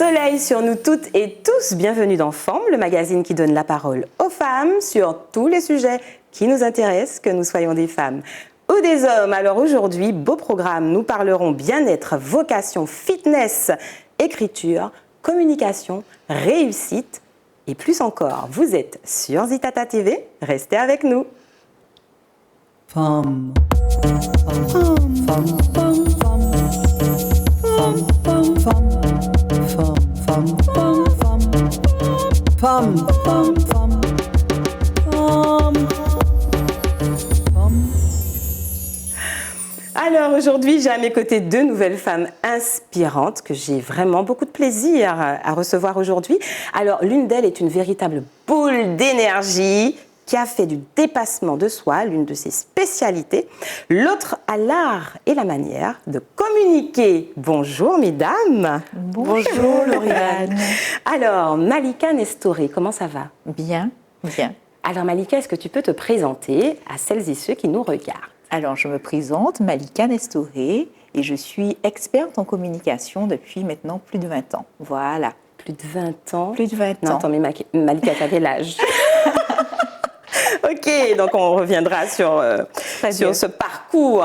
Soleil sur nous toutes et tous, bienvenue dans Forme, le magazine qui donne la parole aux femmes sur tous les sujets qui nous intéressent, que nous soyons des femmes ou des hommes. Alors aujourd'hui, beau programme, nous parlerons bien-être, vocation, fitness, écriture, communication, réussite et plus encore. Vous êtes sur Zitata TV, restez avec nous. Femme, femme, femme, femme, femme, femme, femme, femme, femme, femme, femme, femme, femme. Alors aujourd'hui, j'ai à mes côtés deux nouvelles femmes inspirantes que j'ai vraiment beaucoup de plaisir à recevoir aujourd'hui. Alors l'une d'elles est une véritable boule d'énergie qui a fait du dépassement de soi l'une de ses spécialités. L'autre a l'art et la manière de communiquer. Bonjour mesdames. Bonjour Lauriane. Alors Malika Nestoré, comment ça va? Bien, bien. Alors Malika, est-ce que tu peux te présenter à celles et ceux qui nous regardent? Alors je me présente, Malika Nestoré, et je suis experte en communication depuis maintenant plus de 20 ans. Voilà. Plus de 20 ans? Plus de 20 ans. Non, attends, mais Malika, t'as quel âge? Ok, donc on reviendra sur ce parcours.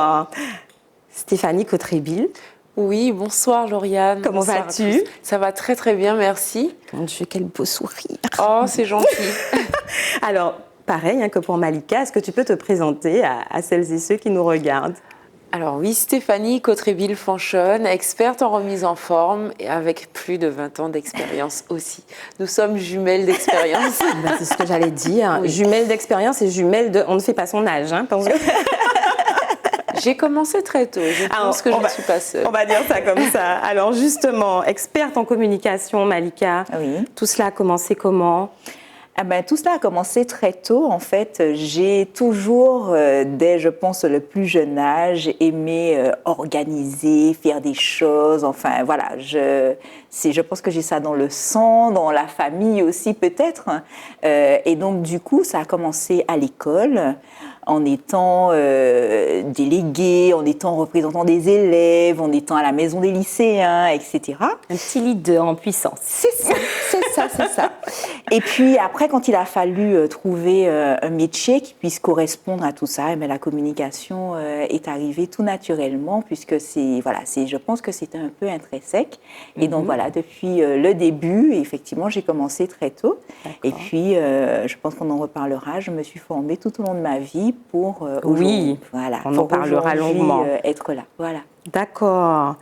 Stéphanie Cotrébil. Oui, bonsoir Lauriane. Comment vas-tu? Ça va très très bien, merci. Mon Dieu, quel beau sourire. Oh, c'est gentil. Alors, pareil que pour Malika, est-ce que tu peux te présenter à celles et ceux qui nous regardent? Alors oui, Stéphanie Cotrébil-Fanchonne, experte en remise en forme et avec plus de 20 ans d'expérience aussi. Nous sommes jumelles d'expérience. C'est ce que j'allais dire. Oui. Jumelles d'expérience et jumelles de... On ne fait pas son âge, parce que... J'ai commencé très tôt, je pense que je ne suis pas seule. On va dire ça comme ça. Alors justement, experte en communication, Malika, oui. Tout cela a commencé comment? Tout cela a commencé très tôt. En fait, j'ai toujours, dès, je pense, le plus jeune âge, aimé organiser, faire des choses. Enfin, voilà, je pense que j'ai ça dans le sang, dans la famille aussi peut-être. Et donc, du coup, ça a commencé à l'école, en étant déléguée, en étant représentant des élèves, en étant à la maison des lycéens, etc. Un petit leader en puissance. C'est ça, c'est ça. Et puis après, quand il a fallu trouver un métier qui puisse correspondre à tout ça, la communication est arrivée tout naturellement, puisque je pense que c'était un peu intrinsèque. Et donc voilà, depuis le début, effectivement, j'ai commencé très tôt. D'accord. Et puis, je pense qu'on en reparlera, je me suis formée tout au long de ma vie pour oui, voilà, on en parlera longuement. Être là. Voilà. D'accord.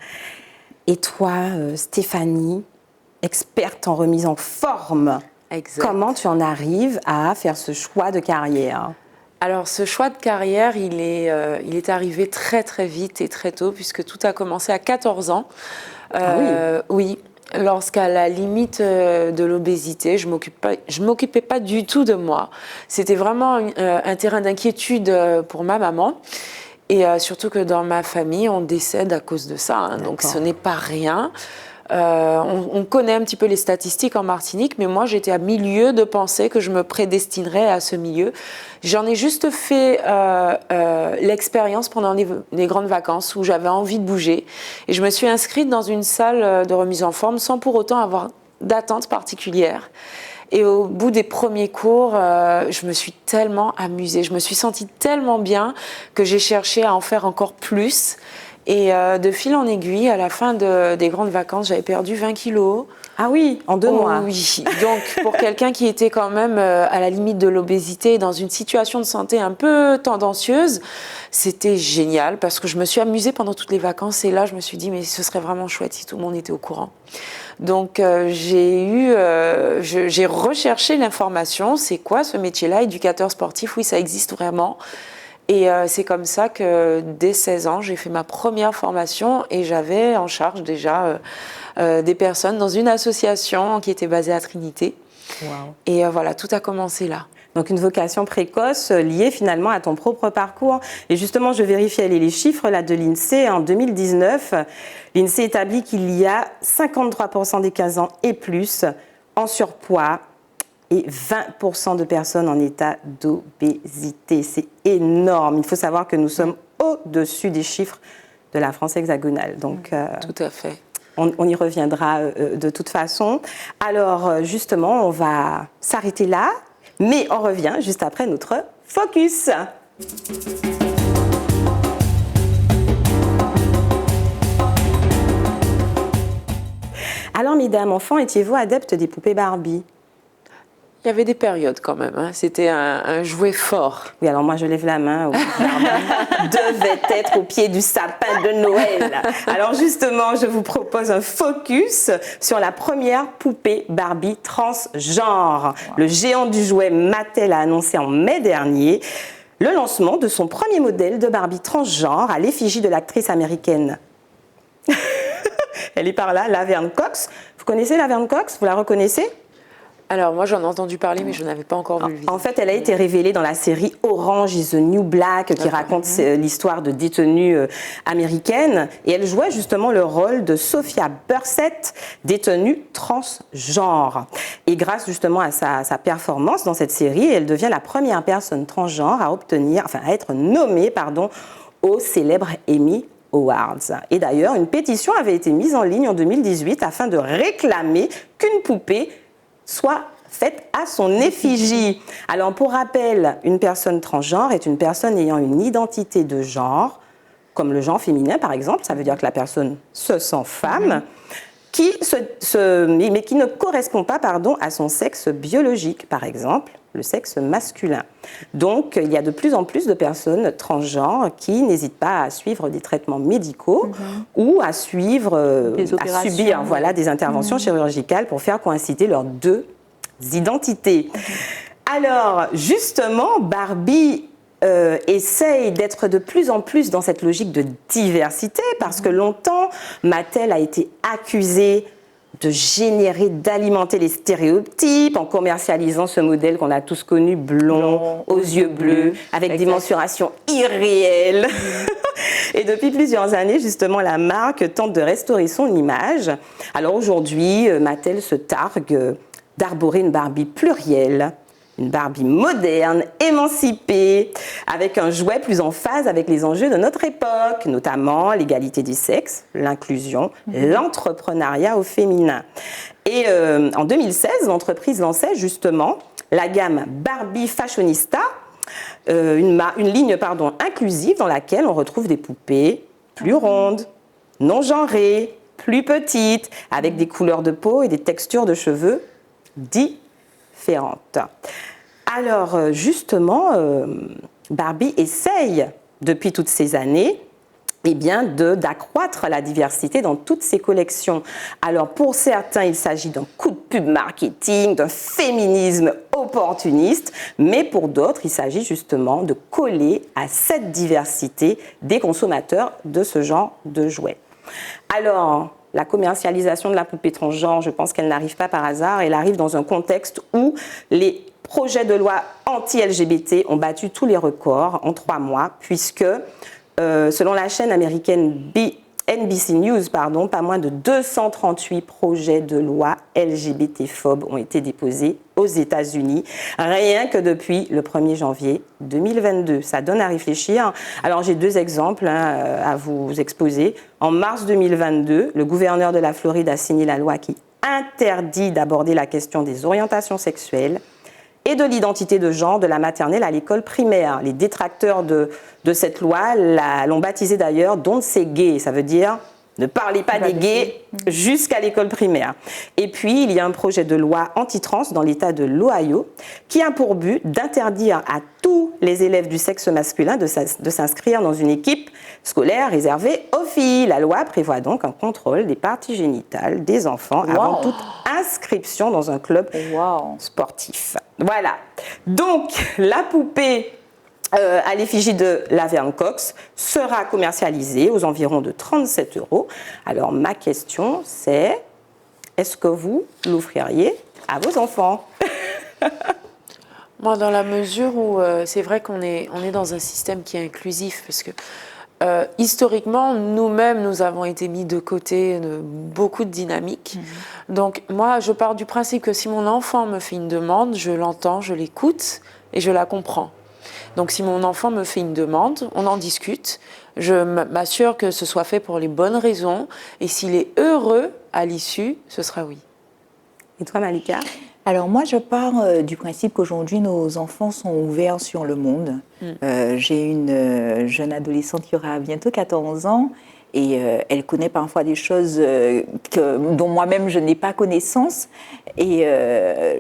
Et toi, Stéphanie, experte en remise en forme, Exact. Comment tu en arrives à faire ce choix de carrière? Alors, ce choix de carrière, il est arrivé très très vite et très tôt, puisque tout a commencé à 14 ans. Oui. Lorsqu'à la limite de l'obésité, je m'occupais pas du tout de moi. C'était vraiment un terrain d'inquiétude pour ma maman. Et surtout que dans ma famille, on décède à cause de ça. Donc ce n'est pas rien. On connaît un petit peu les statistiques en Martinique, mais moi j'étais à milieu de penser que je me prédestinerais à ce milieu. J'en ai juste fait l'expérience pendant les grandes vacances où j'avais envie de bouger. Et je me suis inscrite dans une salle de remise en forme sans pour autant avoir d'attente particulière. Et au bout des premiers cours, je me suis tellement amusée, je me suis sentie tellement bien que j'ai cherché à en faire encore plus. Et de fil en aiguille, à la fin des grandes vacances, j'avais perdu 20 kilos. Ah oui, en 2 mois. Oui, donc pour quelqu'un qui était quand même à la limite de l'obésité, dans une situation de santé un peu tendancieuse, c'était génial parce que je me suis amusée pendant toutes les vacances et là je me suis dit mais ce serait vraiment chouette si tout le monde était au courant. Donc j'ai recherché l'information, c'est quoi ce métier-là, éducateur sportif, oui ça existe vraiment. Et c'est comme ça que dès 16 ans, j'ai fait ma première formation et j'avais en charge déjà des personnes dans une association qui était basée à Trinité. Wow. Et voilà, tout a commencé là. Donc une vocation précoce liée finalement à ton propre parcours. Et justement, je vérifiais les chiffres là, de l'INSEE. En 2019, l'INSEE établit qu'il y a 53% des 15 ans et plus en surpoids et 20% de personnes en état d'obésité. C'est énorme. Il faut savoir que nous sommes au-dessus des chiffres de la France hexagonale. Donc, tout à fait. On y reviendra de toute façon. Alors, justement, on va s'arrêter là, mais on revient juste après notre focus. Alors, mesdames, enfants, étiez-vous adeptes des poupées Barbie? Il y avait des périodes quand même, hein. C'était un jouet fort. Oui, alors moi je lève la main. Barbie devait être au pied du sapin de Noël. Alors justement, je vous propose un focus sur la première poupée Barbie transgenre. Wow. Le géant du jouet Mattel a annoncé en mai dernier le lancement de son premier modèle de Barbie transgenre à l'effigie de l'actrice américaine. Elle est par là, Laverne Cox. Vous connaissez Laverne Cox? Vous la reconnaissez? Alors moi j'en ai entendu parler mais je n'avais pas encore vu le visage. En fait elle a été révélée dans la série Orange is the New Black qui raconte l'histoire de détenues américaines et elle jouait justement le rôle de Sophia Bursett, détenue transgenre. Et grâce justement à sa performance dans cette série, elle devient la première personne transgenre à être nommée au célèbre Emmy Awards. Et d'ailleurs, une pétition avait été mise en ligne en 2018 afin de réclamer qu'une poupée soit faite à son effigie. Alors, pour rappel, une personne transgenre est une personne ayant une identité de genre, comme le genre féminin par exemple, ça veut dire que la personne se sent femme, mais qui ne correspond pas à son sexe biologique, par exemple le sexe masculin. Donc, il y a de plus en plus de personnes transgenres qui n'hésitent pas à suivre des traitements médicaux ou à subir des interventions chirurgicales pour faire coïncider leurs deux identités. Alors, justement, Barbie essaye d'être de plus en plus dans cette logique de diversité parce que longtemps, Mattel a été accusée de générer, d'alimenter les stéréotypes en commercialisant ce modèle qu'on a tous connu, blond, aux yeux bleus, avec des mensurations irréelles. Et depuis plusieurs années, justement, la marque tente de restaurer son image. Alors aujourd'hui, Mattel se targue d'arborer une Barbie plurielle, une Barbie moderne, émancipée, avec un jouet plus en phase avec les enjeux de notre époque, notamment l'égalité des sexes, l'inclusion, l'entrepreneuriat au féminin. Et en 2016, l'entreprise lançait justement la gamme Barbie Fashionista, une ligne inclusive dans laquelle on retrouve des poupées plus rondes, non genrées, plus petites, avec des couleurs de peau et des textures de cheveux différentes. Alors justement, Barbie essaye depuis toutes ces années d'accroître la diversité dans toutes ses collections. Alors pour certains, il s'agit d'un coup de pub marketing, d'un féminisme opportuniste, mais pour d'autres, il s'agit justement de coller à cette diversité des consommateurs de ce genre de jouets. Alors, la commercialisation de la poupée transgenre, je pense qu'elle n'arrive pas par hasard, elle arrive dans un contexte où les projets de loi anti-LGBT ont battu tous les records en 3 mois, puisque, selon la chaîne américaine NBC News, pas moins de 238 projets de loi LGBT-phobes ont été déposés aux États-Unis, rien que depuis le 1er janvier 2022. Ça donne à réfléchir. Alors j'ai 2 exemples à vous exposer. En mars 2022, le gouverneur de la Floride a signé la loi qui interdit d'aborder la question des orientations sexuelles et de l'identité de genre de la maternelle à l'école primaire. Les détracteurs de cette loi l'ont baptisée d'ailleurs « Don't say gay », ça veut dire « ne parlez pas des gays jusqu'à l'école primaire ». Et puis, il y a un projet de loi anti-trans dans l'État de l'Ohio qui a pour but d'interdire à tous les élèves du sexe masculin de s'inscrire dans une équipe scolaire réservée aux filles. La loi prévoit donc un contrôle des parties génitales des enfants avant toute inscription dans un club sportif. Voilà. Donc, la poupée à l'effigie de Laverne Cox sera commercialisée aux environs de 37 €. Alors, ma question, c'est est-ce que vous l'offririez à vos enfants? Moi, dans la mesure où c'est vrai qu'on est dans un système qui est inclusif, parce que historiquement, nous-mêmes, nous avons été mis de côté de beaucoup de dynamiques. Donc, moi, je pars du principe que si mon enfant me fait une demande, je l'entends, je l'écoute et je la comprends. Donc si mon enfant me fait une demande, on en discute. Je m'assure que ce soit fait pour les bonnes raisons. Et s'il est heureux à l'issue, ce sera oui. Et toi, Malika? Alors moi, je pars du principe qu'aujourd'hui, nos enfants sont ouverts sur le monde. J'ai une jeune adolescente qui aura bientôt 14 ans et elle connaît parfois des choses dont moi-même je n'ai pas connaissance. Et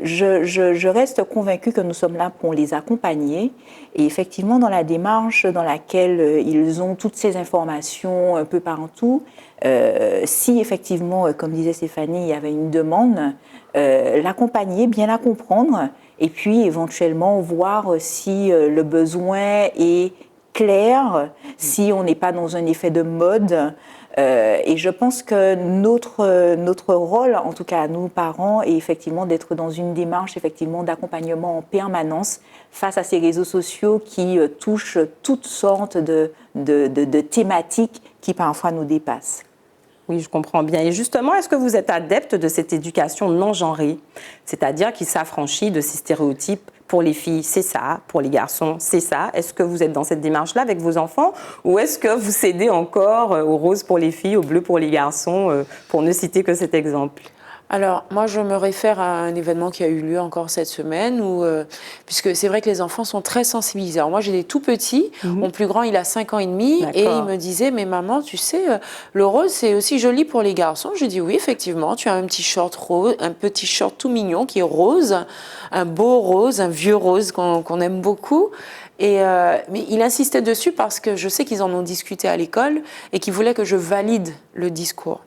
je reste convaincue que nous sommes là pour les accompagner. Et effectivement, dans la démarche dans laquelle ils ont toutes ces informations un peu partout, si effectivement, comme disait Stéphanie, il y avait une demande, l'accompagner, bien la comprendre, et puis éventuellement voir si le besoin est clair, si on n'est pas dans un effet de mode. Et je pense que notre rôle, en tout cas à nous parents, est effectivement d'être dans une démarche effectivement d'accompagnement en permanence face à ces réseaux sociaux qui touchent toutes sortes de thématiques qui parfois nous dépassent. Oui, je comprends bien. Et justement, est-ce que vous êtes adepte de cette éducation non genrée, c'est-à-dire qui s'affranchit de ces stéréotypes? Pour les filles, c'est ça. Pour les garçons, c'est ça. Est-ce que vous êtes dans cette démarche-là avec vos enfants? Ou est-ce que vous cédez encore au rose pour les filles, au bleu pour les garçons, pour ne citer que cet exemple? Alors, moi, je me réfère à un événement qui a eu lieu encore cette semaine, puisque c'est vrai que les enfants sont très sensibilisés. Alors, moi, j'ai des tout petits. Mon plus grand, il a 5 ans et demi. Et il me disait, mais maman, tu sais, le rose, c'est aussi joli pour les garçons. Je dis, oui, effectivement, tu as un petit short rose, un petit short tout mignon qui est rose, un beau rose, un vieux rose qu'on aime beaucoup. Mais il insistait dessus parce que je sais qu'ils en ont discuté à l'école et qu'ils voulaient que je valide le discours.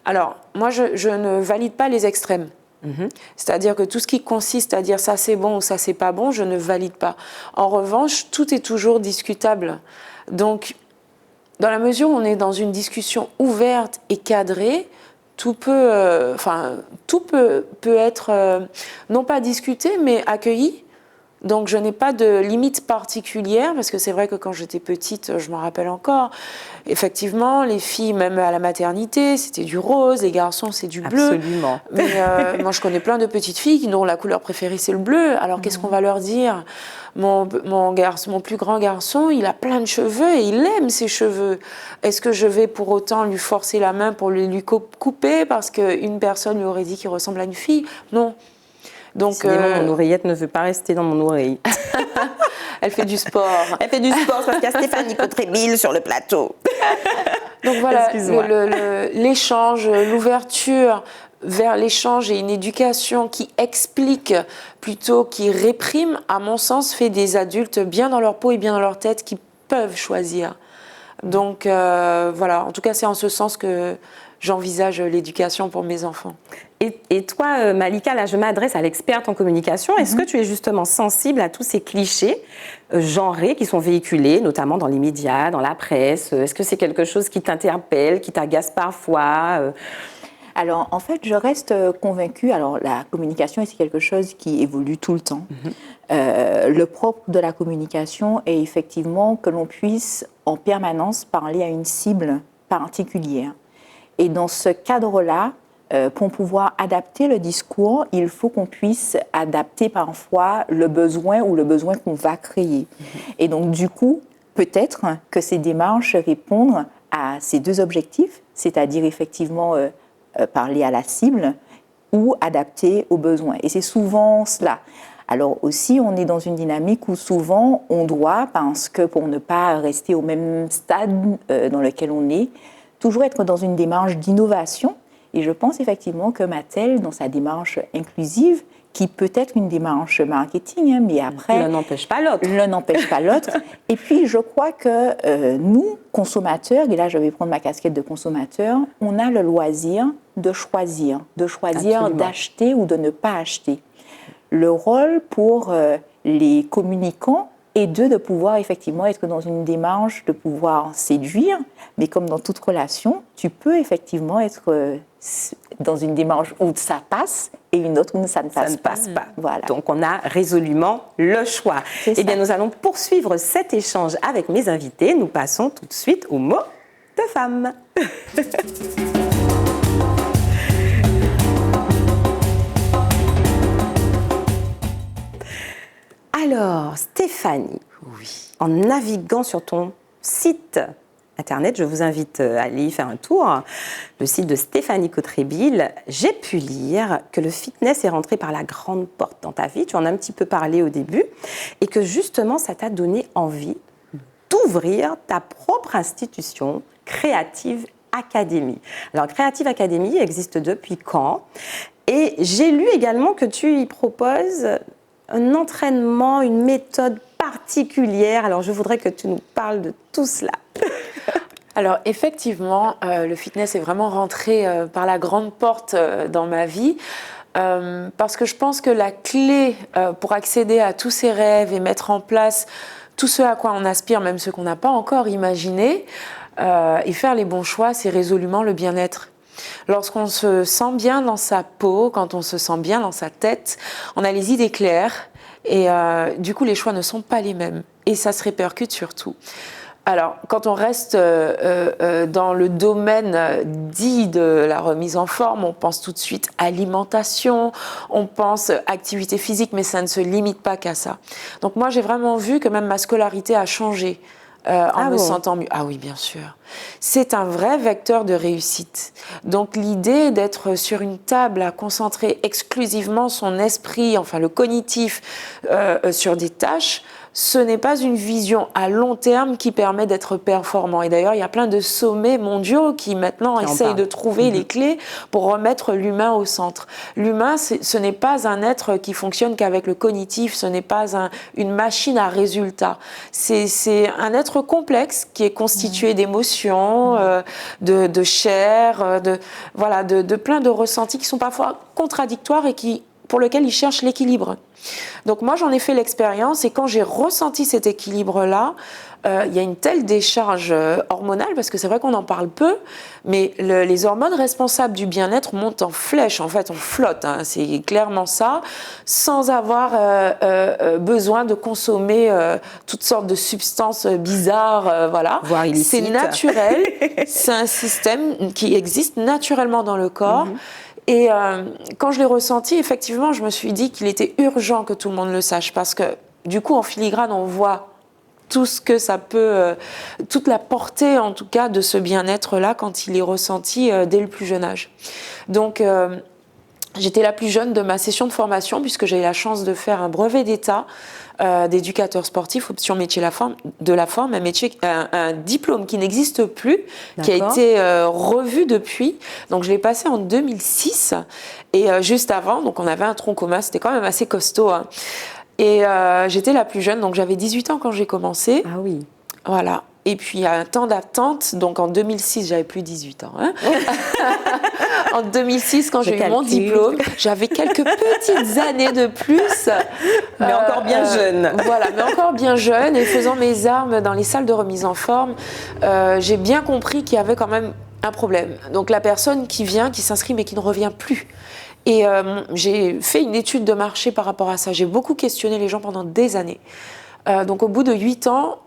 Alors, moi, je ne valide pas les extrêmes. C'est-à-dire que tout ce qui consiste à dire ça c'est bon ou ça c'est pas bon, je ne valide pas. En revanche, tout est toujours discutable. Donc, dans la mesure où on est dans une discussion ouverte et cadrée, tout peut être non pas discuté, mais accueilli. Donc, je n'ai pas de limite particulière, parce que c'est vrai que quand j'étais petite, je m'en rappelle encore, effectivement, les filles, même à la maternité, c'était du rose, les garçons, c'est du bleu. Absolument. Mais moi, je connais plein de petites filles dont la couleur préférée, c'est le bleu. Alors, qu'est-ce qu'on va leur dire? Mon plus grand garçon, il a plein de cheveux et il aime ses cheveux. Est-ce que je vais pour autant lui forcer la main pour lui couper parce qu'une personne lui aurait dit qu'il ressemble à une fille? Non. Donc, mon oreillette ne veut pas rester dans mon oreille. Elle fait du sport. Elle fait du sport parce qu'il y a Stéphanie Cotrébille sur le plateau. Donc voilà, l'échange, l'ouverture vers l'échange et une éducation qui explique plutôt qui réprime, à mon sens, fait des adultes bien dans leur peau et bien dans leur tête qui peuvent choisir. Donc voilà, en tout cas, c'est en ce sens que j'envisage l'éducation pour mes enfants. Et toi, Malika, là, je m'adresse à l'experte en communication. Est-ce que tu es justement sensible à tous ces clichés genrés qui sont véhiculés, notamment dans les médias, dans la presse? Est-ce que c'est quelque chose qui t'interpelle, qui t'agace parfois? Alors, en fait, je reste convaincue. Alors, la communication, c'est quelque chose qui évolue tout le temps. Le propre de la communication est effectivement que l'on puisse en permanence parler à une cible particulière. Et dans ce cadre-là, pour pouvoir adapter le discours, il faut qu'on puisse adapter parfois le besoin ou le besoin qu'on va créer. Et donc, du coup, peut-être que ces démarches répondent à ces deux objectifs, c'est-à-dire effectivement parler à la cible ou adapter aux besoins. Et c'est souvent cela. Alors aussi, on est dans une dynamique où souvent on doit, parce que pour ne pas rester au même stade dans lequel on est, toujours être dans une démarche d'innovation. Et je pense effectivement que Mattel, dans sa démarche inclusive, qui peut être une démarche marketing, mais après... L'un n'empêche pas l'autre. L'un n'empêche pas l'autre. Et puis, je crois que nous, consommateurs, et là, je vais prendre ma casquette de consommateur, on a le loisir de choisir Absolument. d'acheter ou de ne pas acheter. Le rôle pour les communicants est de pouvoir effectivement être dans une démarche de pouvoir séduire, mais comme dans toute relation, tu peux effectivement être dans une démarche où ça passe et une autre où ça ne passe pas. Voilà. Donc, on a résolument le choix. Eh bien, nous allons poursuivre cet échange avec mes invités. Nous passons tout de suite au mot de femme. Alors, Stéphanie, oui. En naviguant sur ton site Internet, je vous invite à aller y faire un tour, le site de Stéphanie Cotrébil, j'ai pu lire que le fitness est rentré par la grande porte dans ta vie, tu en as un petit peu parlé au début, et que justement ça t'a donné envie d'ouvrir ta propre institution, Creative Academy. Alors Creative Academy existe depuis quand ? Et j'ai lu également que tu y proposes un entraînement, une méthode particulière. Alors je voudrais que tu nous parles de tout cela. Alors effectivement, le fitness est vraiment rentré par la grande porte dans ma vie. Parce que je pense que la clé pour accéder à tous ces rêves et mettre en place tout ce à quoi on aspire, même ce qu'on n'a pas encore imaginé, et faire les bons choix, c'est résolument le bien-être. Lorsqu'on se sent bien dans sa peau, quand on se sent bien dans sa tête, on a les idées claires et du coup les choix ne sont pas les mêmes et ça se répercute sur tout. Alors, quand on reste dans le domaine dit de la remise en forme, on pense tout de suite alimentation, on pense activité physique, mais ça ne se limite pas qu'à ça. Donc moi, j'ai vraiment vu que même ma scolarité a changé en me sentant mieux. Ah oui, bien sûr. C'est un vrai vecteur de réussite. Donc l'idée d'être sur une table à concentrer exclusivement son esprit, enfin le cognitif, sur des tâches, ce n'est pas une vision à long terme qui permet d'être performant. Et d'ailleurs, il y a plein de sommets mondiaux qui maintenant essayent de trouver les clés pour remettre l'humain au centre. L'humain, ce n'est pas un être qui fonctionne qu'avec le cognitif, ce n'est pas une machine à résultats. C'est un être complexe qui est constitué d'émotions, de chair, de plein de ressentis qui sont parfois contradictoires et pour lesquels il cherche l'équilibre. Donc moi, j'en ai fait l'expérience et quand j'ai ressenti cet équilibre-là, il y a une telle décharge hormonale, parce que c'est vrai qu'on en parle peu, mais les hormones responsables du bien-être montent en flèche, en fait, on flotte, hein, c'est clairement ça, sans avoir besoin de consommer toutes sortes de substances bizarres, voilà. Voire illicites. C'est naturel, c'est un système qui existe naturellement dans le corps. Et quand je l'ai ressenti, effectivement, je me suis dit qu'il était urgent que tout le monde le sache, parce que du coup, en filigrane, on voit tout ce que ça peut, toute la portée en tout cas de ce bien-être-là quand il est ressenti dès le plus jeune âge. Donc, j'étais la plus jeune de ma session de formation puisque j'ai eu la chance de faire un brevet d'État d'éducateur sportif, option métier de la forme, un diplôme qui n'existe plus, qui a été revu depuis. Donc je l'ai passé en 2006 et juste avant, donc on avait un tronc commun, c'était quand même assez costaud. Hein. Et j'étais la plus jeune, donc j'avais 18 ans quand j'ai commencé. Ah oui. Voilà. Et puis, il y a un temps d'attente. Donc, en 2006, j'avais plus 18 ans. Hein. En 2006, quand j'ai eu mon diplôme, j'avais quelques petites années de plus. Mais encore bien jeune. Voilà, mais encore bien jeune. Et faisant mes armes dans les salles de remise en forme, j'ai bien compris qu'il y avait quand même un problème. Donc, la personne qui vient, qui s'inscrit, mais qui ne revient plus. Et j'ai fait une étude de marché par rapport à ça. J'ai beaucoup questionné les gens pendant des années. Donc, au bout de 8 ans,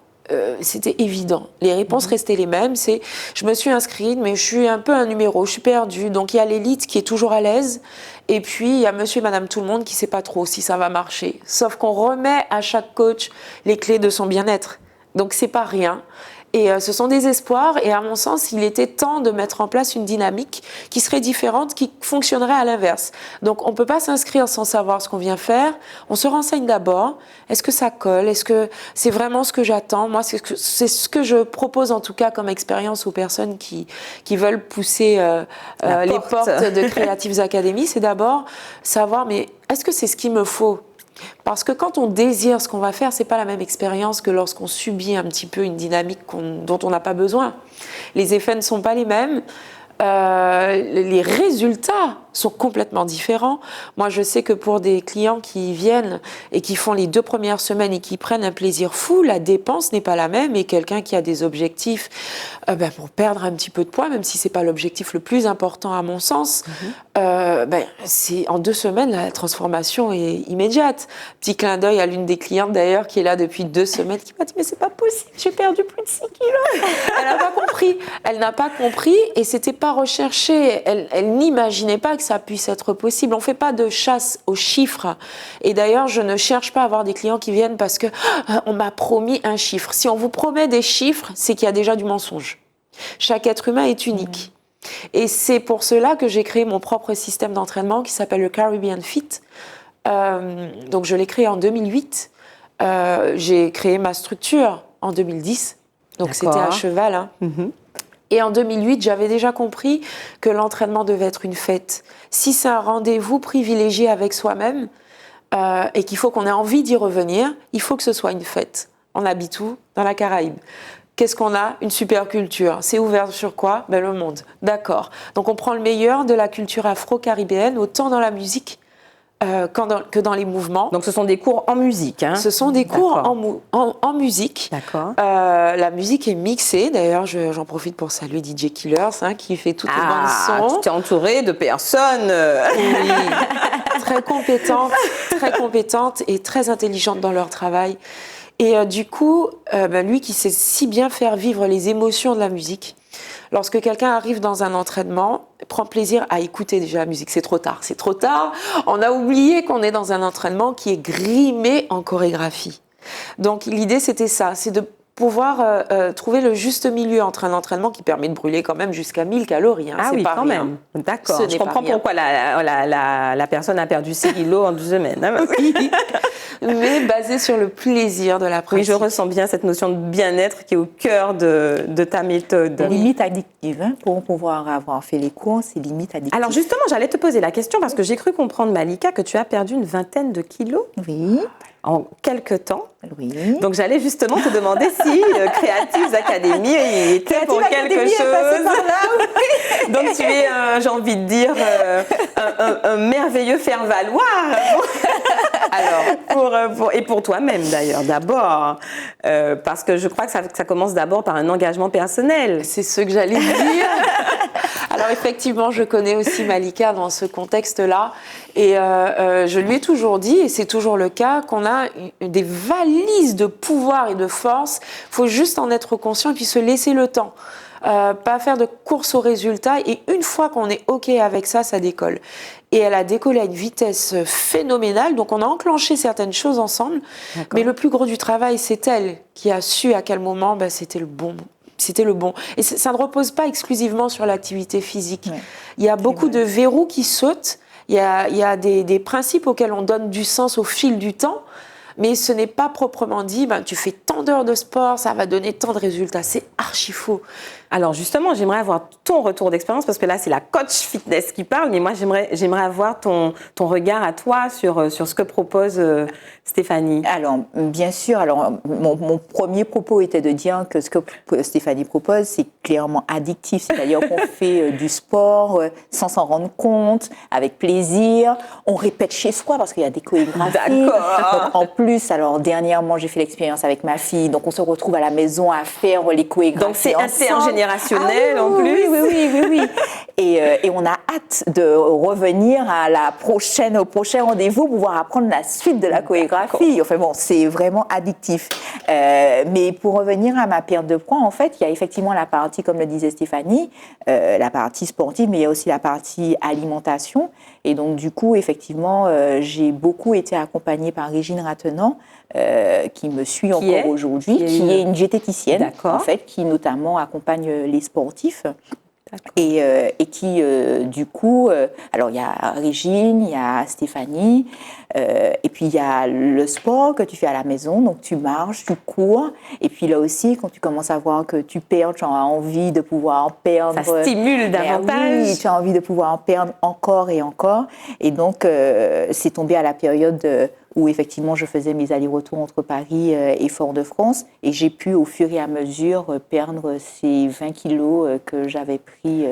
c'était évident. Les réponses restaient les mêmes. C'est, je me suis inscrite, mais je suis un peu un numéro, je suis perdue. Donc, il y a l'élite qui est toujours à l'aise. Et puis, il y a monsieur et madame tout le monde qui ne sait pas trop si ça va marcher. Sauf qu'on remet à chaque coach les clés de son bien-être. Donc, c'est pas rien. Et ce sont des espoirs. Et à mon sens, il était temps de mettre en place une dynamique qui serait différente, qui fonctionnerait à l'inverse. Donc, on ne peut pas s'inscrire sans savoir ce qu'on vient faire. On se renseigne d'abord. Est-ce que ça colle? Est-ce que c'est vraiment ce que j'attends? Moi, c'est ce que je propose en tout cas comme expérience aux personnes qui veulent pousser les portes de Creative Academy. C'est d'abord savoir, mais est-ce que c'est ce qu'il me faut? Parce que quand on désire ce qu'on va faire, c'est pas la même expérience que lorsqu'on subit un petit peu une dynamique dont on n'a pas besoin. Les effets ne sont pas les mêmes. Les résultats sont complètement différents. Moi, je sais que pour des clients qui viennent et qui font les 2 premières semaines et qui prennent un plaisir fou, la dépense n'est pas la même. Et quelqu'un qui a des objectifs pour perdre un petit peu de poids, même si c'est pas l'objectif le plus important à mon sens, c'est en 2 semaines, la transformation est immédiate. Petit clin d'œil à l'une des clientes d'ailleurs qui est là depuis 2 semaines, qui m'a dit « mais c'est pas possible, j'ai perdu plus de 6 kilos ». Elle n'a pas compris. Elle n'a pas compris et c'était pas recherché. Elle n'imaginait pas que ça puisse être possible. On ne fait pas de chasse aux chiffres. Et d'ailleurs, je ne cherche pas à avoir des clients qui viennent parce que on m'a promis un chiffre. Si on vous promet des chiffres, c'est qu'il y a déjà du mensonge. Chaque être humain est unique. Et c'est pour cela que j'ai créé mon propre système d'entraînement qui s'appelle le Caribbean Fit. Donc je l'ai créé en 2008. J'ai créé ma structure en 2010. Donc c'était à cheval. Hein. Et en 2008, j'avais déjà compris que l'entraînement devait être une fête. Si c'est un rendez-vous privilégié avec soi-même et qu'il faut qu'on ait envie d'y revenir, il faut que ce soit une fête. On habite où? Dans la Caraïbe. Qu'est-ce qu'on a? Une super culture. C'est ouvert sur quoi? Le monde. D'accord. Donc on prend le meilleur de la culture afro-caribéenne, autant dans la musique que dans les mouvements. Donc ce sont des cours en musique. Hein. Ce sont des cours en musique. D'accord. La musique est mixée. D'ailleurs, j'en profite pour saluer DJ Killers, hein, qui fait toutes les bandes son. Tu t'es entourée de personnes. Oui, très compétentes et très intelligentes dans leur travail. Et du coup, lui qui sait si bien faire vivre les émotions de la musique, lorsque quelqu'un arrive dans un entraînement, prend plaisir à écouter déjà la musique. C'est trop tard. On a oublié qu'on est dans un entraînement qui est grimé en chorégraphie. Donc l'idée, c'était ça, c'est de pouvoir trouver le juste milieu entre un entraînement qui permet de brûler quand même jusqu'à 1000 calories. Hein. Ah c'est oui, pas quand rien. même. D'accord. Je comprends pourquoi la personne a perdu 6 kilos en 2 semaines. Hein. Oui. Mais basé sur le plaisir de la pratique. Oui, je ressens bien cette notion de bien-être qui est au cœur de ta méthode. Limite addictive, hein, pour pouvoir avoir fait les cours, c'est limite addictive. Alors justement, j'allais te poser la question parce que j'ai cru comprendre, Malika, que tu as perdu une vingtaine de kilos Oui. en quelques temps. Oui. Donc j'allais justement te demander si Creatives Academy était pour quelque chose. Donc tu es, j'ai envie de dire, un merveilleux faire-valoir. Alors, et pour toi-même d'ailleurs, d'abord, parce que je crois que ça commence d'abord par un engagement personnel. C'est ce que j'allais dire. Alors effectivement, je connais aussi Malika dans ce contexte-là, et je lui ai toujours dit, et c'est toujours le cas, qu'on a des valises de pouvoir et de force. Il faut juste en être conscient et puis se laisser le temps. Pas faire de course au résultat, et une fois qu'on est OK avec ça, ça décolle. Et elle a décollé à une vitesse phénoménale, donc on a enclenché certaines choses ensemble, mais le plus gros du travail, c'est elle qui a su à quel moment c'était le bon. C'était le bon. Et ça ne repose pas exclusivement sur l'activité physique. Ouais. Il y a beaucoup de verrous qui sautent, il y a des principes auxquels on donne du sens au fil du temps, mais ce n'est pas proprement dit, tu fais tant d'heures de sport, ça va donner tant de résultats. C'est archi faux. Alors justement, j'aimerais avoir ton retour d'expérience, parce que là, c'est la coach fitness qui parle, mais moi, j'aimerais avoir ton regard à toi sur ce que propose Stéphanie. Alors, bien sûr, mon premier propos était de dire que ce que Stéphanie propose, c'est clairement addictif, c'est-à-dire qu'on fait du sport sans s'en rendre compte, avec plaisir, on répète chez soi parce qu'il y a des chorégraphies. D'accord. Donc, en plus, alors dernièrement, j'ai fait l'expérience avec ma fille, donc on se retrouve à la maison à faire les chorégraphies. Donc c'est intergénérationnel en plus. Oui. Et on a hâte de revenir au prochain rendez-vous pour pouvoir apprendre la suite de la chorégraphie. Enfin bon, c'est vraiment addictif. Mais pour revenir à ma perte de poids, en fait, il y a effectivement la partie, comme le disait Stéphanie, la partie sportive, mais il y a aussi la partie alimentation. Et donc, du coup, effectivement, j'ai beaucoup été accompagnée par Régine Rathenant, qui me suit encore aujourd'hui, qui est une diététicienne, en fait, qui notamment accompagne les sportifs. Et qui, du coup, alors il y a Régine, il y a Stéphanie, et puis il y a le sport que tu fais à la maison, donc tu marches, tu cours, et puis là aussi, quand tu commences à voir que tu perds, tu as envie de pouvoir perdre. Ça stimule davantage. Oui, tu as envie de pouvoir en perdre encore et encore, et donc c'est tombé à la période où effectivement je faisais mes allers-retours entre Paris et Fort-de-France, et j'ai pu au fur et à mesure perdre ces 20 kilos que j'avais pris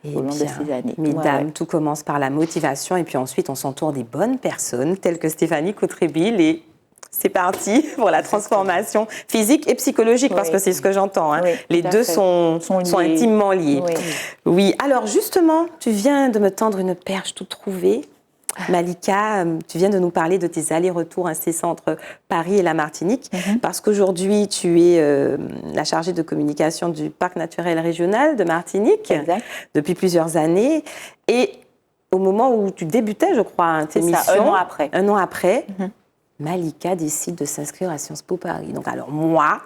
au long de ces années. Mesdames, tout commence par la motivation, et puis ensuite on s'entoure des bonnes personnes, telles que Stéphanie Coutrébil, et c'est parti pour la transformation physique et psychologique, parce que c'est ce que j'entends. Hein. Les deux sont intimement liés. Oui, alors justement, tu viens de me tendre une perche toute trouvée. Malika, tu viens de nous parler de tes allers-retours incessants entre Paris et la Martinique, parce qu'aujourd'hui, tu es la chargée de communication du Parc naturel régional de Martinique depuis plusieurs années. Et au moment où tu débutais, je crois, tes C'est missions. ça, 1 an après. 1 an après, Malika décide de s'inscrire à Sciences Po Paris. Donc alors moi,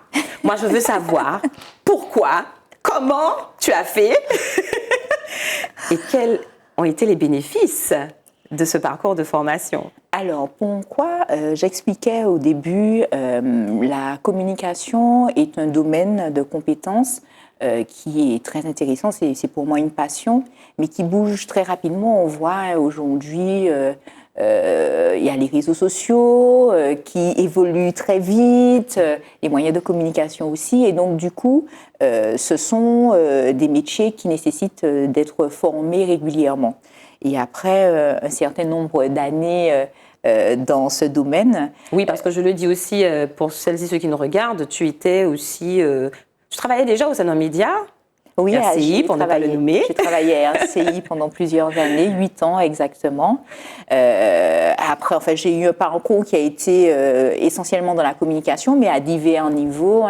je veux savoir pourquoi, comment tu as fait et quels ont été les bénéfices de ce parcours de formation. Alors, pourquoi j'expliquais au début, la communication est un domaine de compétences qui est très intéressant, c'est pour moi une passion, mais qui bouge très rapidement. On voit aujourd'hui, il y a les réseaux sociaux qui évoluent très vite, les moyens de communication aussi, et donc du coup, ce sont des métiers qui nécessitent d'être formés régulièrement. Et après un certain nombre d'années dans ce domaine. Oui, parce que je le dis aussi pour celles et ceux qui nous regardent, tu étais aussi... tu travaillais déjà au sein d'un média, oui, RCI, pour ne pas le nommer. J'ai travaillé à RCI pendant plusieurs années, 8 ans exactement. Après, enfin, j'ai eu un parcours qui a été essentiellement dans la communication, mais à divers niveaux,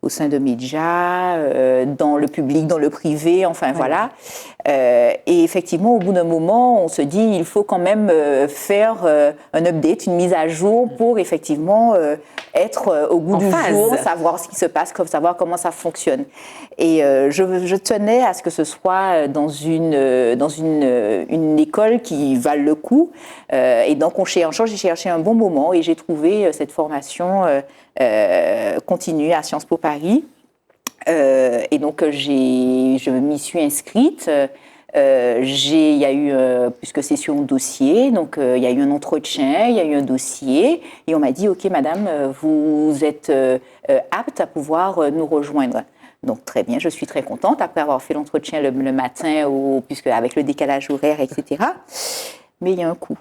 au sein de médias, dans le public, dans le privé, enfin voilà. Et effectivement, au bout d'un moment, on se dit il faut quand même faire un update, une mise à jour pour effectivement être au goût du jour, savoir ce qui se passe, savoir comment ça fonctionne. Et je tenais à ce que ce soit dans une école qui vale le coup. Et donc, j'ai cherché un bon moment et j'ai trouvé cette formation continue à Sciences Po Paris. Et donc, je m'y suis inscrite. Il y a eu, puisque c'est sur un dossier, donc il y a eu un entretien, il y a eu un dossier, et on m'a dit, OK, madame, vous êtes apte à pouvoir nous rejoindre. Donc, très bien, je suis très contente, après avoir fait l'entretien le matin, puisque avec le décalage horaire, etc. Mais il y a un coût.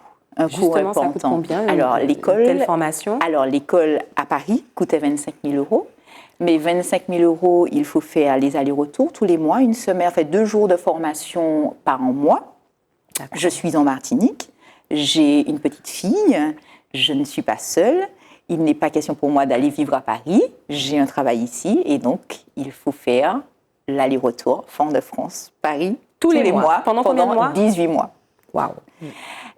Justement, ça coûte combien? Alors, quelle formation? Alors, l'école à Paris coûtait 25 000 €. Mais 25 000 €, il faut faire les allers-retours tous les mois, une semaine, enfin 2 jours de formation par mois. Je suis en Martinique, j'ai une petite fille, je ne suis pas seule. Il n'est pas question pour moi d'aller vivre à Paris. J'ai un travail ici et donc il faut faire l'aller-retour Fort-de-France, Paris, tous les mois. Pendant combien de mois? 18 mois. Waouh.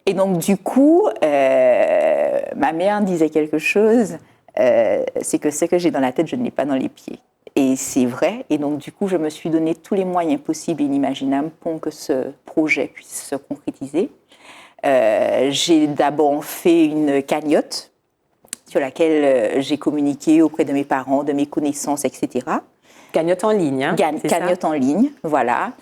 Et donc du coup, ma mère disait quelque chose. C'est que ce que j'ai dans la tête, je ne l'ai pas dans les pieds. Et c'est vrai. Et donc, du coup, je me suis donné tous les moyens possibles et inimaginables pour que ce projet puisse se concrétiser. J'ai d'abord fait une cagnotte sur laquelle j'ai communiqué auprès de mes parents, de mes connaissances, etc. Cagnotte en ligne, hein, cagnotte en ligne, voilà.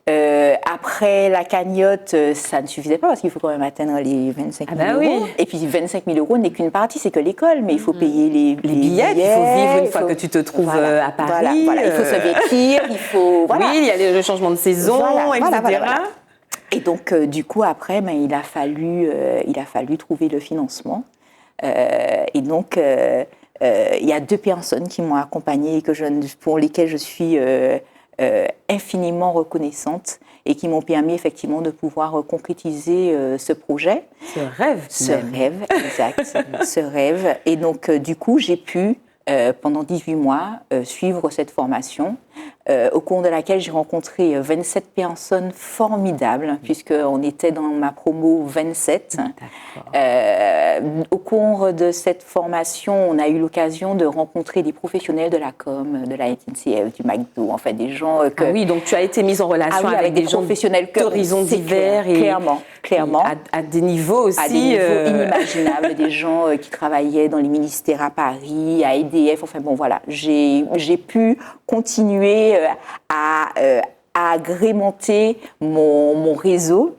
Après la cagnotte, ça ne suffisait pas parce qu'il faut quand même atteindre les 25 000 €. Oui. Et puis 25 000 € n'est qu'une partie, c'est que l'école, mais il faut payer les billets. Il faut vivre une fois que tu te trouves à Paris. Voilà. Il faut se vêtir, il faut... Voilà. Oui, il y a le changement de saison, etc. Voilà. Et donc, du coup, après, il a fallu trouver le financement. Et donc... il y a 2 personnes qui m'ont accompagnée pour lesquelles je suis infiniment reconnaissante et qui m'ont permis effectivement de pouvoir concrétiser ce projet. Ce rêve. Exact. Ce rêve. Et donc, du coup, j'ai pu, pendant 18 mois, suivre cette formation, au cours de laquelle j'ai rencontré 27 personnes formidables, puisqu'on était dans ma promo 27. Au cours de cette formation, on a eu l'occasion de rencontrer des professionnels de la com, de la SNCF, du McDo, en fait, des gens que... Ah oui, donc tu as été mise en relation avec des gens professionnels d'horizons divers. Clairement. À des niveaux aussi... À des niveaux inimaginables, des gens qui travaillaient dans les ministères à Paris, à EDF, enfin bon, voilà. J'ai pu continuer à agrémenter mon réseau.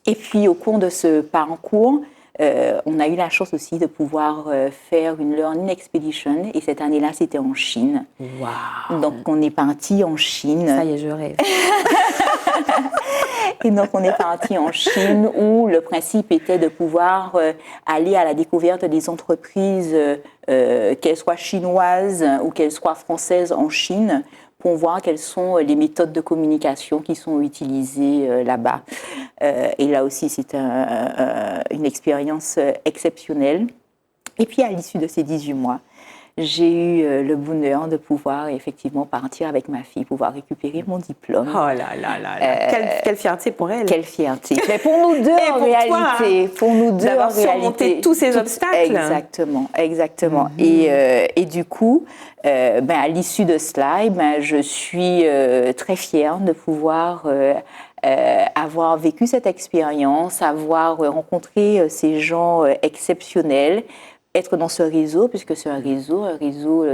Et puis, au cours de ce parcours, on a eu la chance aussi de pouvoir faire une Learning Expedition. Et cette année-là, c'était en Chine. Waouh. Donc, on est parti en Chine. Ça y est, je rêve. Et donc, on est parti en Chine où le principe était de pouvoir aller à la découverte des entreprises, qu'elles soient chinoises ou qu'elles soient françaises en Chine, pour voir quelles sont les méthodes de communication qui sont utilisées là-bas. Et là aussi, c'est une expérience exceptionnelle. Et puis, à l'issue de ces 18 mois, j'ai eu le bonheur de pouvoir effectivement partir avec ma fille, pouvoir récupérer mon diplôme. Oh là là là là. Quelle fierté pour elle. Quelle fierté. Mais pour nous deux Et en pour réalité. Toi, pour nous deux d'avoir en réalité. surmonté tous ces obstacles. Exactement, exactement. Et du coup, à l'issue de cela, je suis très fière de pouvoir avoir vécu cette expérience, avoir rencontré ces gens exceptionnels, être dans ce réseau, puisque c'est un réseau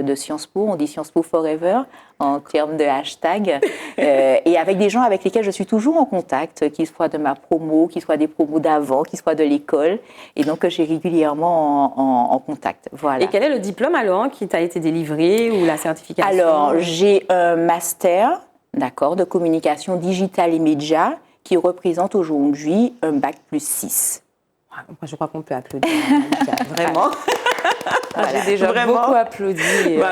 de Sciences Po, on dit Sciences Po Forever en termes de hashtag, et avec des gens avec lesquels je suis toujours en contact, qu'ils soient de ma promo, qu'ils soient des promos d'avant, qu'ils soient de l'école, et donc j'ai régulièrement en contact. Voilà. Et quel est le diplôme alors qui t'a été délivré ou la certification? Alors, j'ai un master, d'accord, de communication digitale et médias qui représente aujourd'hui un bac plus 6. Moi, je crois qu'on peut applaudir. Vraiment. J'ai déjà beaucoup applaudi.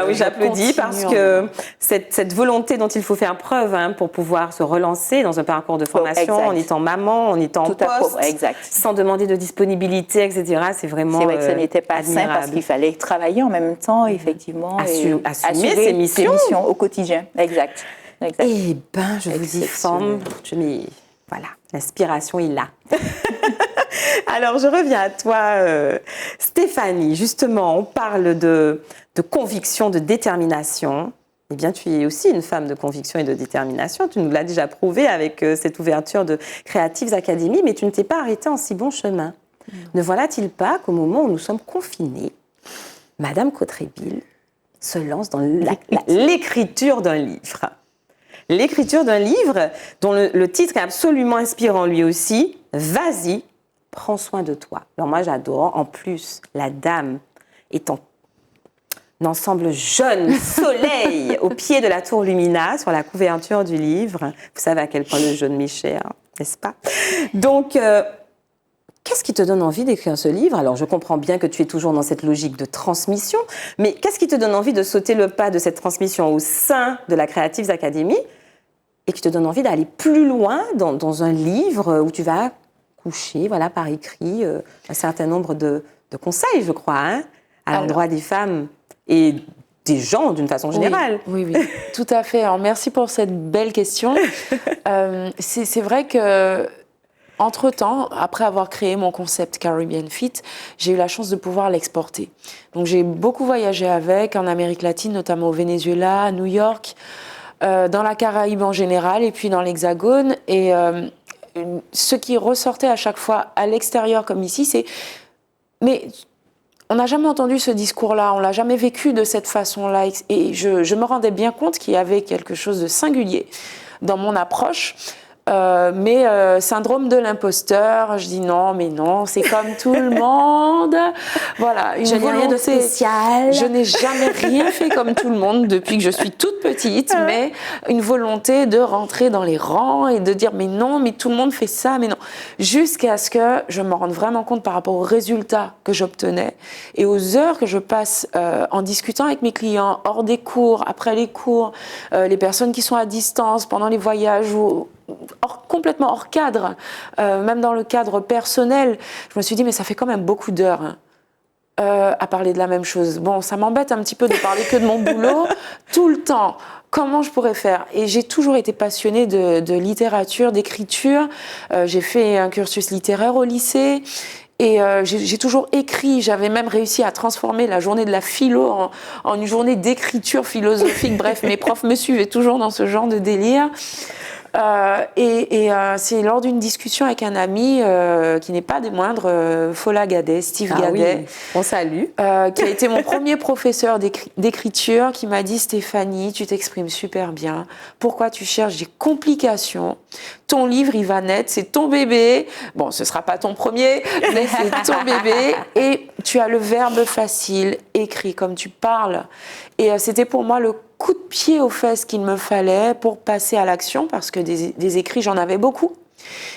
Oui, j'applaudis parce que cette volonté dont il faut faire preuve pour pouvoir se relancer dans un parcours de formation en étant maman, en étant poste, sans demander de disponibilité, etc. C'est vraiment C'est vrai que ce n'était pas admirable. simple parce qu'il fallait travailler en même temps, effectivement. Assumer ses missions au quotidien. Exact. Eh bien, je vous dis, femme, voilà, l'inspiration est là. Alors, je reviens à toi, Stéphanie. Justement, on parle de conviction, de détermination. Eh bien, tu es aussi une femme de conviction et de détermination. Tu nous l'as déjà prouvé avec cette ouverture de Creatives Academy, mais tu ne t'es pas arrêtée en si bon chemin. Ne voilà-t-il pas qu'au moment où nous sommes confinés, Madame Cotréville se lance dans l'écriture d'un livre. L'écriture d'un livre dont le titre est absolument inspirant lui aussi. Vas-y, prends soin de toi. Alors moi j'adore, en plus la dame est en ensemble jaune soleil au pied de la tour Lumina sur la couverture du livre. Vous savez à quel point le jaune m'est cher, n'est-ce pas? Donc, qu'est-ce qui te donne envie d'écrire ce livre? Alors je comprends bien que tu es toujours dans cette logique de transmission, mais qu'est-ce qui te donne envie de sauter le pas de cette transmission au sein de la Creatives Academy et qui te donne envie d'aller plus loin dans un livre où tu vas coucher, voilà, par écrit, un certain nombre de conseils, je crois, à l'endroit des femmes et des gens d'une façon générale. Oui, tout à fait. Alors, merci pour cette belle question. C'est vrai que, entre-temps, après avoir créé mon concept Caribbean Fit, j'ai eu la chance de pouvoir l'exporter. Donc, j'ai beaucoup voyagé avec, en Amérique latine, notamment au Venezuela, à New York, dans la Caraïbe en général, et puis dans l'Hexagone. Et ce qui ressortait à chaque fois à l'extérieur comme ici, c'est... Mais on n'a jamais entendu ce discours-là, on ne l'a jamais vécu de cette façon-là. Et je me rendais bien compte qu'il y avait quelque chose de singulier dans mon approche. Mais syndrome de l'imposteur, je dis non, mais non, c'est comme tout le monde. Voilà, je n'ai rien de spécial. Je n'ai jamais rien fait comme tout le monde depuis que je suis toute petite, mais une volonté de rentrer dans les rangs et de dire mais non, mais tout le monde fait ça, mais non. Jusqu'à ce que je me rende vraiment compte par rapport aux résultats que j'obtenais et aux heures que je passe en discutant avec mes clients, hors des cours, après les cours, les personnes qui sont à distance, pendant les voyages ou complètement hors cadre, même dans le cadre personnel, je me suis dit mais ça fait quand même beaucoup d'heures à parler de la même chose. Bon, ça m'embête un petit peu de parler que de mon boulot tout le temps. Comment je pourrais faire? Et j'ai toujours été passionnée de littérature, d'écriture. J'ai fait un cursus littéraire au lycée. Et j'ai toujours écrit, j'avais même réussi à transformer la journée de la philo en une journée d'écriture philosophique. Bref, mes profs me suivaient toujours dans ce genre de délire. C'est lors d'une discussion avec un ami qui n'est pas des moindres, Fola Gadet, Steve Gadet. Oui. On salue. Qui a été mon premier professeur d'écriture, qui m'a dit « Stéphanie, tu t'exprimes super bien. Pourquoi tu cherches des complications? Ton livre, il va naître, c'est ton bébé. Bon, ce ne sera pas ton premier, mais c'est ton bébé. Et tu as le verbe facile, écrit comme tu parles. » Et c'était pour moi le coup de pied aux fesses qu'il me fallait pour passer à l'action, parce que des écrits, j'en avais beaucoup.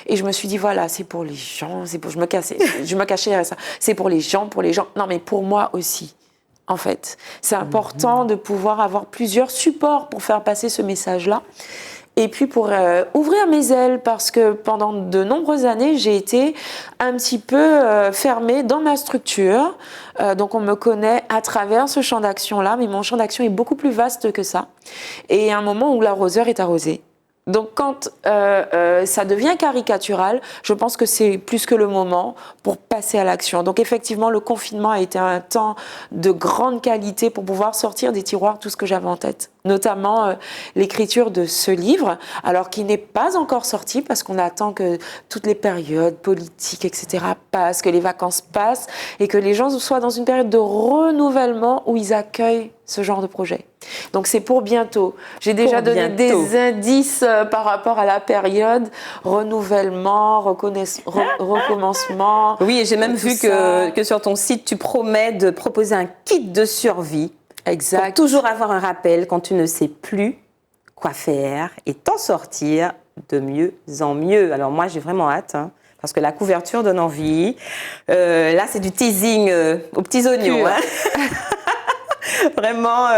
Et je me suis dit, voilà, c'est pour les gens, je me cachais à ça. C'est pour les gens. Non, mais pour moi aussi, en fait. C'est important de pouvoir avoir plusieurs supports pour faire passer ce message-là. et puis pour ouvrir mes ailes, parce que pendant de nombreuses années, j'ai été un petit peu fermée dans ma structure. Donc on me connaît à travers ce champ d'action-là, mais mon champ d'action est beaucoup plus vaste que ça. Et il y a un moment où l'arroseur est arrosé. Donc quand ça devient caricatural, je pense que c'est plus que le moment pour passer à l'action. Donc effectivement, le confinement a été un temps de grande qualité pour pouvoir sortir des tiroirs tout ce que j'avais en tête. Notamment l'écriture de ce livre, alors qu'il n'est pas encore sorti parce qu'on attend que toutes les périodes politiques, etc. passent, que les vacances passent et que les gens soient dans une période de renouvellement où ils accueillent ce genre de projet. Donc c'est pour bientôt. J'ai déjà donné des indices par rapport à la période, renouvellement, recommencement. Oui, et j'ai même vu que sur ton site, tu promets de proposer un kit de survie. Exact. Pour toujours avoir un rappel quand tu ne sais plus quoi faire et t'en sortir de mieux en mieux. Alors moi, j'ai vraiment hâte, hein, parce que la couverture donne envie. Là, c'est du teasing aux petits oignons. Hein. Vraiment,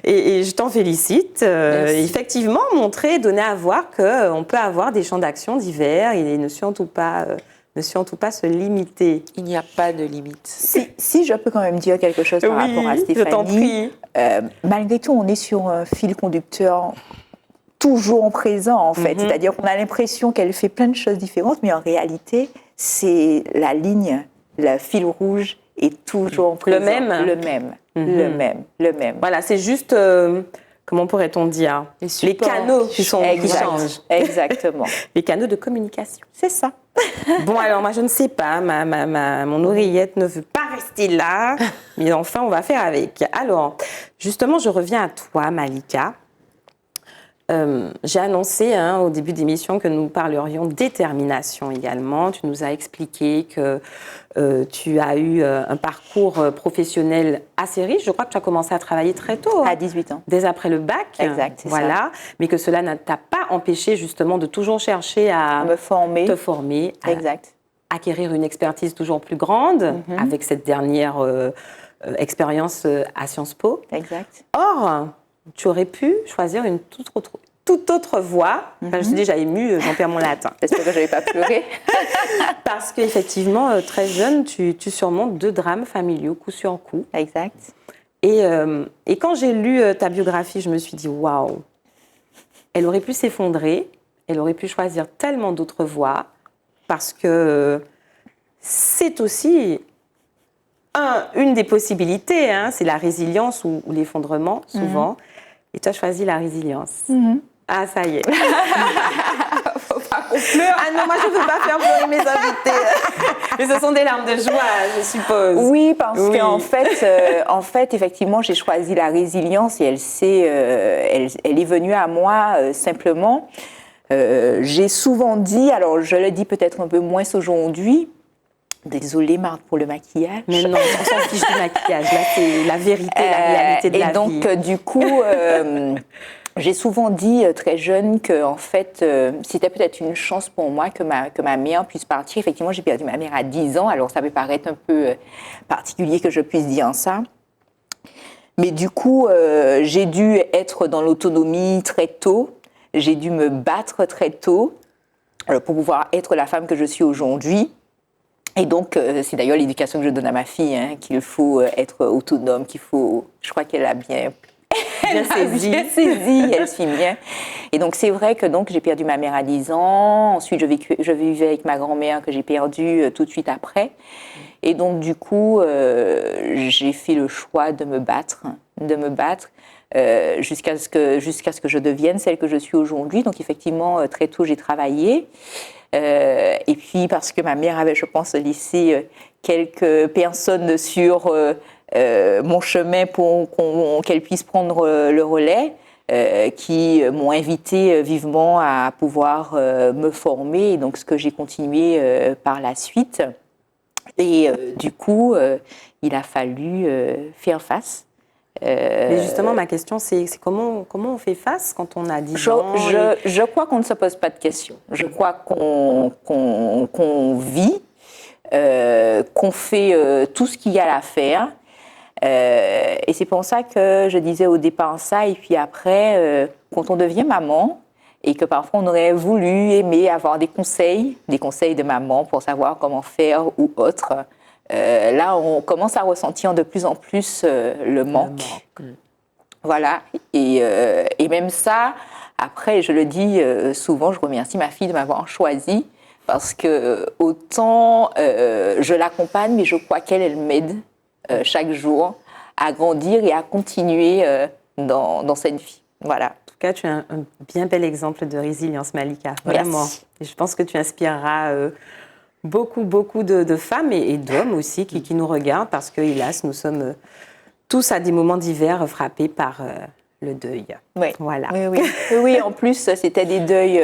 et je t'en félicite. Effectivement, montrer, donner à voir qu'on peut avoir des champs d'action divers et ne surtout pas se limiter. Il n'y a pas de limite. Si je peux quand même dire quelque chose par rapport à Stéphanie. Je t'en prie. Malgré tout, on est sur un fil conducteur toujours présent, en fait. C'est-à-dire qu'on a l'impression qu'elle fait plein de choses différentes, mais en réalité, c'est la ligne, le fil rouge est toujours présent. Le même. Voilà, c'est juste, comment pourrait-on dire, les canaux qui changent. Exactement. Les canaux de communication. C'est ça. Bon, alors moi, je ne sais pas, mon oreillette ne veut pas rester là, mais enfin, on va faire avec. Alors, justement, je reviens à toi, Malika. J'ai annoncé au début d'émission que nous parlerions détermination également. Tu nous as expliqué que tu as eu un parcours professionnel assez riche. Je crois que tu as commencé à travailler très tôt. À 18 ans. Dès après le bac. Exact, c'est voilà. ça. Mais que cela ne t'a pas empêché justement de toujours chercher à me former. Te former. Exact. Acquérir une expertise toujours plus grande avec cette dernière expérience à Sciences Po. Exact. Or, tu aurais pu choisir une toute autre voie. Enfin, je suis déjà émue, j'en perds mon latin. J'espère que je n'avais pas pleuré. Parce qu'effectivement, très jeune, tu surmontes 2 drames familiaux, coup sur coup. Exact. Et quand j'ai lu ta biographie, je me suis dit, waouh, elle aurait pu s'effondrer, elle aurait pu choisir tellement d'autres voies, parce que c'est aussi une des possibilités, c'est la résilience ou l'effondrement, souvent. Et tu as choisi la résilience. Ah, ça y est. Faut pas qu'on pleure. Ah non, moi, je ne veux pas faire pleurer mes invités. Mais ce sont des larmes de joie, je suppose. Oui, parce qu'en fait, effectivement, j'ai choisi la résilience et elle est venue à moi simplement. J'ai souvent dit, alors je le dis peut-être un peu moins aujourd'hui, désolée Marthe pour le maquillage. Mais non, on s'en fiche du maquillage. Là, c'est la vérité, la réalité de la vie. Et donc, du coup, j'ai souvent dit très jeune que, en fait, c'était peut-être une chance pour moi que ma mère puisse partir. Effectivement, j'ai perdu ma mère à 10 ans, alors ça peut paraître un peu particulier que je puisse dire ça. Mais du coup, j'ai dû être dans l'autonomie très tôt. J'ai dû me battre très tôt pour pouvoir être la femme que je suis aujourd'hui. Et donc, c'est d'ailleurs l'éducation que je donne à ma fille, qu'il faut être autonome, je crois qu'elle a bien saisi, elle suit bien. Et donc, c'est vrai que j'ai perdu ma mère à 10 ans. Ensuite, je vivais avec ma grand-mère que j'ai perdue tout de suite après. Et donc, du coup, j'ai fait le choix de me battre jusqu'à ce que je devienne celle que je suis aujourd'hui. Donc, effectivement, très tôt, j'ai travaillé. Et puis parce que ma mère avait, je pense, laissé quelques personnes sur mon chemin pour qu'elle puisse prendre le relais, qui m'ont invité vivement à pouvoir me former, et donc ce que j'ai continué par la suite. Et du coup, il a fallu faire face. Mais justement, ma question, c'est comment on fait face quand on a 10 ans Je crois qu'on ne se pose pas de questions. Je crois qu'on vit, qu'on fait tout ce qu'il y a à faire. Et c'est pour ça que je disais au départ ça. Et puis après, quand on devient maman, et que parfois on aurait voulu aimer avoir des conseils de maman pour savoir comment faire ou autre. Là, on commence à ressentir de plus en plus le manque. Voilà, et même ça, après, je le dis souvent, je remercie ma fille de m'avoir choisie, parce que autant je l'accompagne, mais je crois qu'elle m'aide chaque jour à grandir et à continuer dans cette vie. Voilà. En tout cas, tu es un bien bel exemple de résilience, Malika. Vraiment. Merci. Et je pense que tu inspireras beaucoup de femmes et d'hommes aussi qui nous regardent, parce que, hélas, nous sommes tous à des moments divers frappés par le deuil. Oui. Voilà. Oui, en plus, c'était des deuils,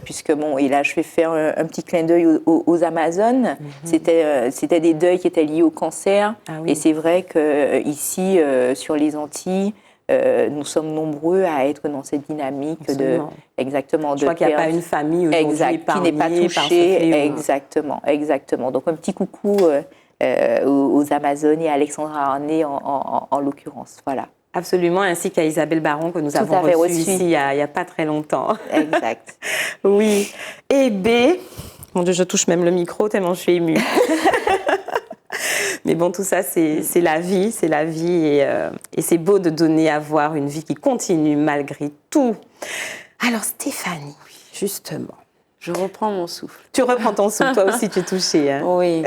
puisque bon, et là, je vais faire un petit clin d'œil aux Amazones. C'était des deuils qui étaient liés au cancer. Ah oui. Et c'est vrai qu'ici, sur les Antilles, nous sommes nombreux à être dans cette dynamique Absolument. Exactement. Je crois qu'il n'y a pas une famille aujourd'hui qui n'est pas épargnée par ce touchée. fléau. Exactement. Donc, un petit coucou aux Amazones et à Alexandra Arnay en l'occurrence. Voilà. Absolument, ainsi qu'à Isabelle Baron que nous avons reçue ici il n'y a pas très longtemps. Exact. Oui. Et B, mon Dieu, je touche même le micro tellement je suis émue. Mais bon, tout ça, c'est la vie, et c'est beau de donner à voir une vie qui continue malgré tout. Alors Stéphanie, justement. Je reprends mon souffle. Tu reprends ton souffle, toi aussi tu es touchée. Hein. Oui.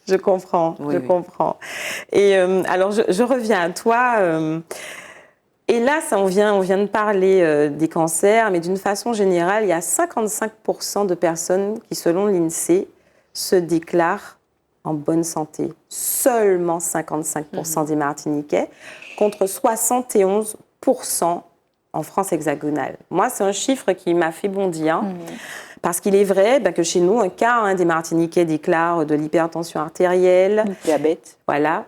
Je comprends. Et alors, je reviens à toi. Et là, on vient de parler des cancers, mais d'une façon générale, il y a 55% de personnes qui, selon l'INSEE, se déclarent en bonne santé. Seulement 55% des Martiniquais, contre 71% en France hexagonale. Moi, c'est un chiffre qui m'a fait bondir. Parce qu'il est vrai que chez nous, un quart des Martiniquais déclarent de l'hypertension artérielle. Diabète. Voilà,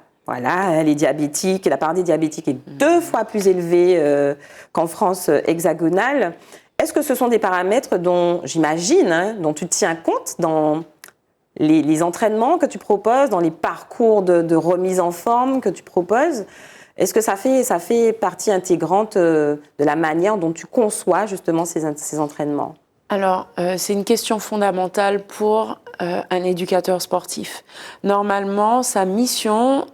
les diabétiques. La part des diabétiques est 2 fois plus élevée qu'en France hexagonale. Est-ce que ce sont des paramètres dont, j'imagine, dont tu tiens compte dans les entraînements que tu proposes, dans les parcours de remise en forme que tu proposes? Est-ce que ça fait partie intégrante de la manière dont tu conçois justement ces entraînements? Alors, c'est une question fondamentale pour un éducateur sportif. Normalement, sa mission,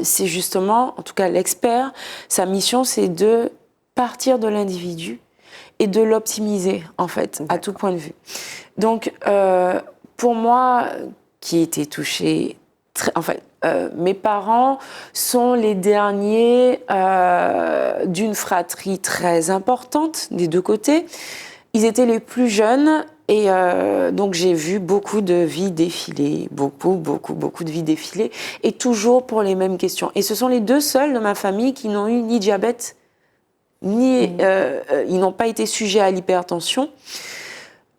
c'est justement, en tout cas l'expert, sa mission, c'est de partir de l'individu et de l'optimiser, en fait, à tout point de vue. Donc, pour moi, qui était touchée, mes parents sont les derniers d'une fratrie très importante des deux côtés. Ils étaient les plus jeunes et donc j'ai vu beaucoup de vies défiler, beaucoup de vies défiler, et toujours pour les mêmes questions. Et ce sont les deux seuls de ma famille qui n'ont eu ni diabète, ni ils n'ont pas été sujets à l'hypertension.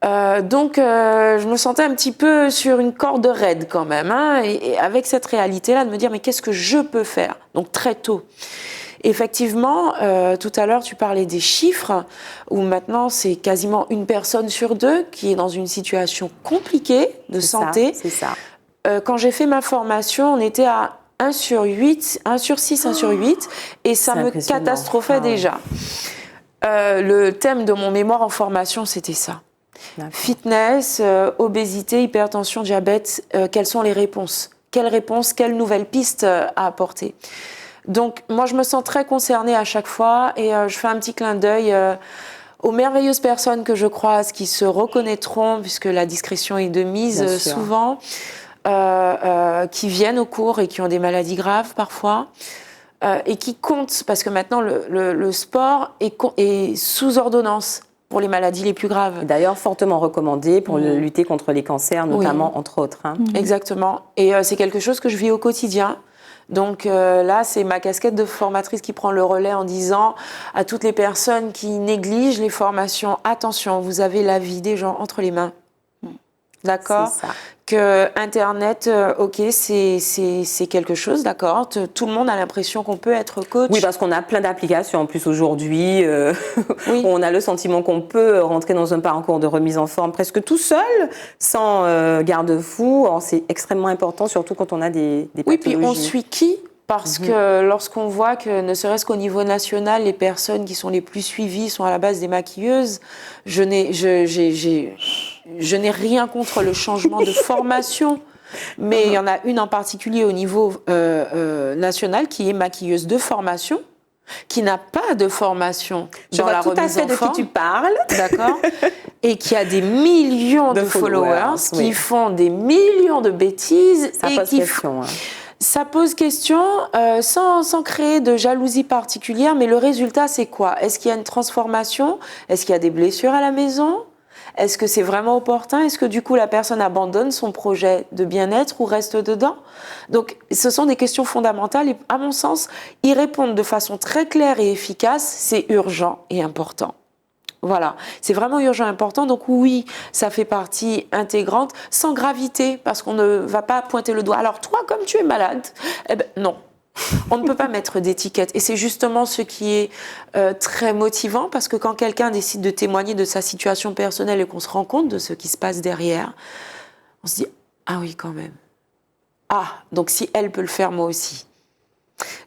Donc je me sentais un petit peu sur une corde raide quand même, hein, et avec cette réalité-là de me dire mais qu'est-ce que je peux faire? Donc très tôt. Effectivement, tout à l'heure, tu parlais des chiffres, où maintenant, c'est quasiment 1 personne sur 2 qui est dans une situation compliquée de santé. C'est ça. Quand j'ai fait ma formation, on était à 1 sur 8, 1 sur 6, 1 sur 8, et ça me catastrophait déjà. Le thème de mon mémoire en formation, c'était ça. D'accord. Fitness, obésité, hypertension, diabète, quelles sont les réponses? Quelles réponses, quelles nouvelles pistes à apporter? Donc, moi, je me sens très concernée à chaque fois et je fais un petit clin d'œil aux merveilleuses personnes que je croise qui se reconnaîtront, puisque la discrétion est de mise souvent, qui viennent au cours et qui ont des maladies graves parfois, et qui comptent, parce que maintenant, le sport est sous ordonnance pour les maladies les plus graves. D'ailleurs, fortement recommandé pour lutter contre les cancers, notamment, entre autres. Hein. Exactement. Et c'est quelque chose que je vis au quotidien. Donc là, c'est ma casquette de formatrice qui prend le relais en disant à toutes les personnes qui négligent les formations, attention, vous avez la vie des gens entre les mains. D'accord ? C'est ça. Que Internet, ok, c'est quelque chose, d'accord. Tout le monde a l'impression qu'on peut être coach. Oui, parce qu'on a plein d'applications en plus aujourd'hui. Où on a le sentiment qu'on peut rentrer dans un parcours de remise en forme presque tout seul, sans garde-fou. C'est extrêmement important, surtout quand on a des pathologies. Oui, puis on suit qui ? Parce que lorsqu'on voit que, ne serait-ce qu'au niveau national, les personnes qui sont les plus suivies sont à la base des maquilleuses, je n'ai rien contre le changement de formation, mais il y en a une en particulier au niveau national qui est maquilleuse de formation, qui n'a pas de formation dans la remise en forme. Je vois tout à fait de qui tu parles. D'accord. Et qui a des millions de followers, qui font des millions de bêtises. Ça pose question. Ça pose question sans créer de jalousie particulière, mais le résultat, c'est quoi? Est-ce qu'il y a une transformation? Est-ce qu'il y a des blessures à la maison? Est-ce que c'est vraiment opportun? Est-ce que du coup la personne abandonne son projet de bien-être ou reste dedans? Donc ce sont des questions fondamentales et à mon sens, y répondre de façon très claire et efficace, c'est urgent et important. Voilà, c'est vraiment urgent et important. Donc oui, ça fait partie intégrante, sans gravité, parce qu'on ne va pas pointer le doigt. Alors toi, comme tu es malade, eh ben non. On ne peut pas mettre d'étiquette. Et c'est justement ce qui est très motivant, parce que quand quelqu'un décide de témoigner de sa situation personnelle et qu'on se rend compte de ce qui se passe derrière, on se dit « Ah oui, quand même. Ah, donc si elle peut le faire, moi aussi. »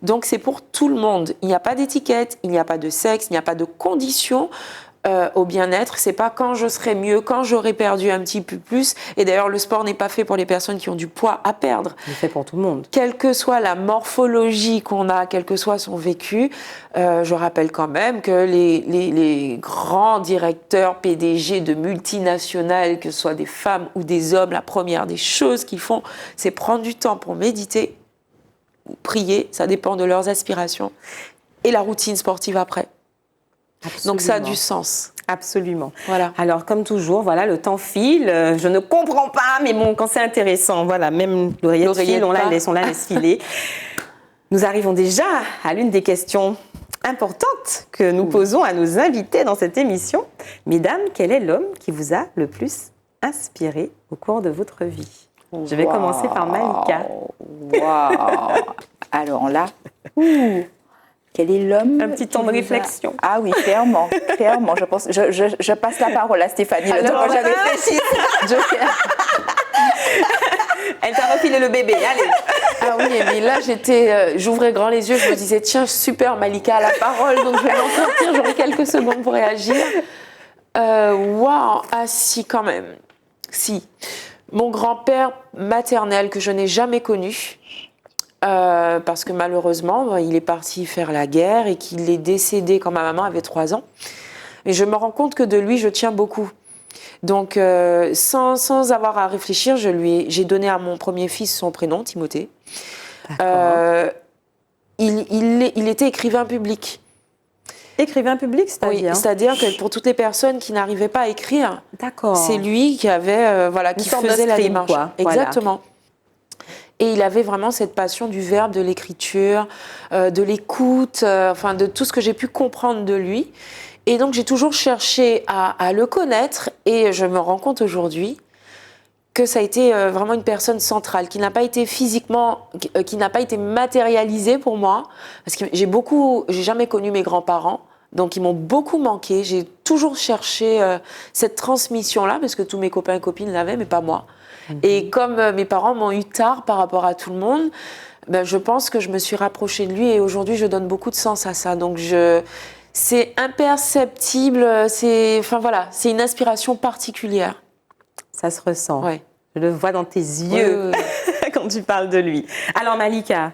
Donc c'est pour tout le monde. Il n'y a pas d'étiquette, il n'y a pas de sexe, il n'y a pas de conditions. Au bien-être, c'est pas quand je serai mieux, quand j'aurai perdu un petit peu plus. Et d'ailleurs, le sport n'est pas fait pour les personnes qui ont du poids à perdre. Il est fait pour tout le monde. Quelle que soit la morphologie qu'on a, quel que soit son vécu, je rappelle quand même que les grands directeurs PDG de multinationales, que ce soit des femmes ou des hommes, la première des choses qu'ils font, c'est prendre du temps pour méditer ou prier, ça dépend de leurs aspirations, et la routine sportive après. Absolument. Donc ça a du sens. Absolument. Voilà. Alors comme toujours, voilà, le temps file. Je ne comprends pas, mais bon, quand c'est intéressant, voilà, même l'oreiller de fil, on la laisse filer. Nous arrivons déjà à l'une des questions importantes que nous posons à nos invités dans cette émission. Mesdames, quel est l'homme qui vous a le plus inspiré au cours de votre vie? Je vais commencer par Malika. Waouh. Alors là, quel est l'homme? Un petit temps de réflexion. Ah oui, clairement, clairement. Je passe la parole à Stéphanie. Le temps que j'avais réfléchi. Elle t'a refilé le bébé, allez. Ah oui, mais là, j'ouvrais grand les yeux, je me disais, tiens, super, Malika a la parole, donc je vais m'en sortir, j'aurai quelques secondes pour réagir. Waouh, ah si, quand même. Si. Mon grand-père maternel, que je n'ai jamais connu, parce que malheureusement, il est parti faire la guerre et qu'il est décédé quand ma maman avait 3 ans. Et je me rends compte que de lui, je tiens beaucoup. Donc, sans avoir à réfléchir, j'ai donné à mon premier fils son prénom, Timothée. Il était écrivain public. Écrivain public, c'est-à-dire? Oui, c'est-à-dire que pour toutes les personnes qui n'arrivaient pas à écrire, c'est lui qui avait, qui faisait la démarche. Quoi. Exactement. Voilà. Et il avait vraiment cette passion du verbe, de l'écriture, de l'écoute, enfin de tout ce que j'ai pu comprendre de lui. Et donc j'ai toujours cherché à le connaître et je me rends compte aujourd'hui que ça a été vraiment une personne centrale, qui n'a pas été physiquement, qui n'a pas été matérialisée pour moi, parce que j'ai jamais connu mes grands-parents, donc ils m'ont beaucoup manqué. J'ai toujours cherché cette transmission-là, parce que tous mes copains et copines l'avaient, mais pas moi. Et comme mes parents m'ont eu tard par rapport à tout le monde, ben, je pense que je me suis rapprochée de lui et aujourd'hui je donne beaucoup de sens à ça. Donc c'est imperceptible, c'est une inspiration particulière. Ça se ressent. Ouais. Je le vois dans tes yeux quand tu parles de lui. Alors Malika,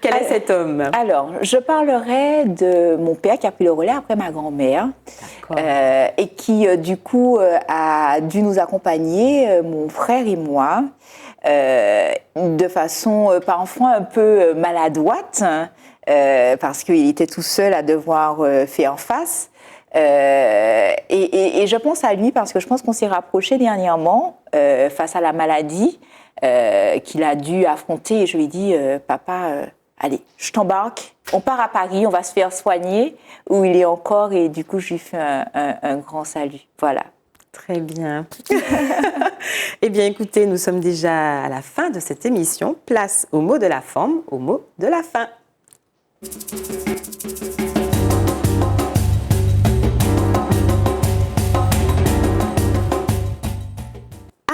quel est cet homme? Alors, je parlerai de mon père qui a pris le relais après ma grand-mère et qui, du coup, a dû nous accompagner, mon frère et moi, de façon parfois un peu maladroite, parce qu'il était tout seul à devoir faire face. Et je pense à lui parce que je pense qu'on s'est rapprochés dernièrement face à la maladie qu'il a dû affronter. Et je lui ai dit, papa, allez, je t'embarque, on part à Paris, on va se faire soigner, où il est encore. Et du coup, je lui fais un grand salut. Voilà. Très bien. Eh bien, écoutez, nous sommes déjà à la fin de cette émission. Place au mot de la forme, au mot de la fin.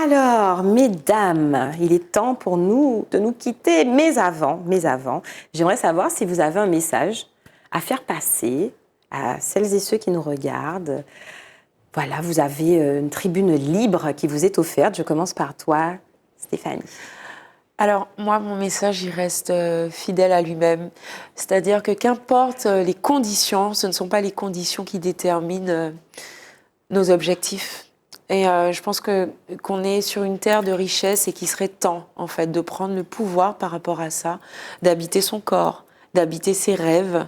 Alors, mesdames, il est temps pour nous de nous quitter. Mais avant, j'aimerais savoir si vous avez un message à faire passer à celles et ceux qui nous regardent. Voilà, vous avez une tribune libre qui vous est offerte. Je commence par toi, Stéphanie. Alors, moi, mon message, il reste fidèle à lui-même. C'est-à-dire que qu'importe les conditions, ce ne sont pas les conditions qui déterminent nos objectifs. Et je pense qu'on est sur une terre de richesse et qu'il serait temps, en fait, de prendre le pouvoir par rapport à ça, d'habiter son corps, d'habiter ses rêves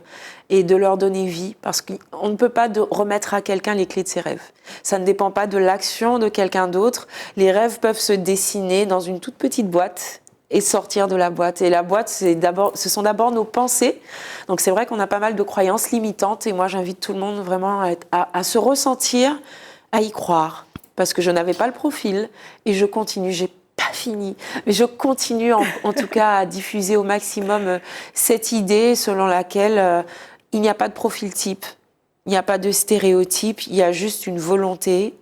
et de leur donner vie. Parce qu'on ne peut pas remettre à quelqu'un les clés de ses rêves. Ça ne dépend pas de l'action de quelqu'un d'autre. Les rêves peuvent se dessiner dans une toute petite boîte et sortir de la boîte. Et la boîte, ce sont d'abord nos pensées. Donc c'est vrai qu'on a pas mal de croyances limitantes. Et moi, j'invite tout le monde vraiment à se ressentir, à y croire. Parce que je n'avais pas le profil et je continue, j'ai pas fini, mais je continue en tout cas à diffuser au maximum cette idée selon laquelle il n'y a pas de profil type, il n'y a pas de stéréotype, il y a juste une volonté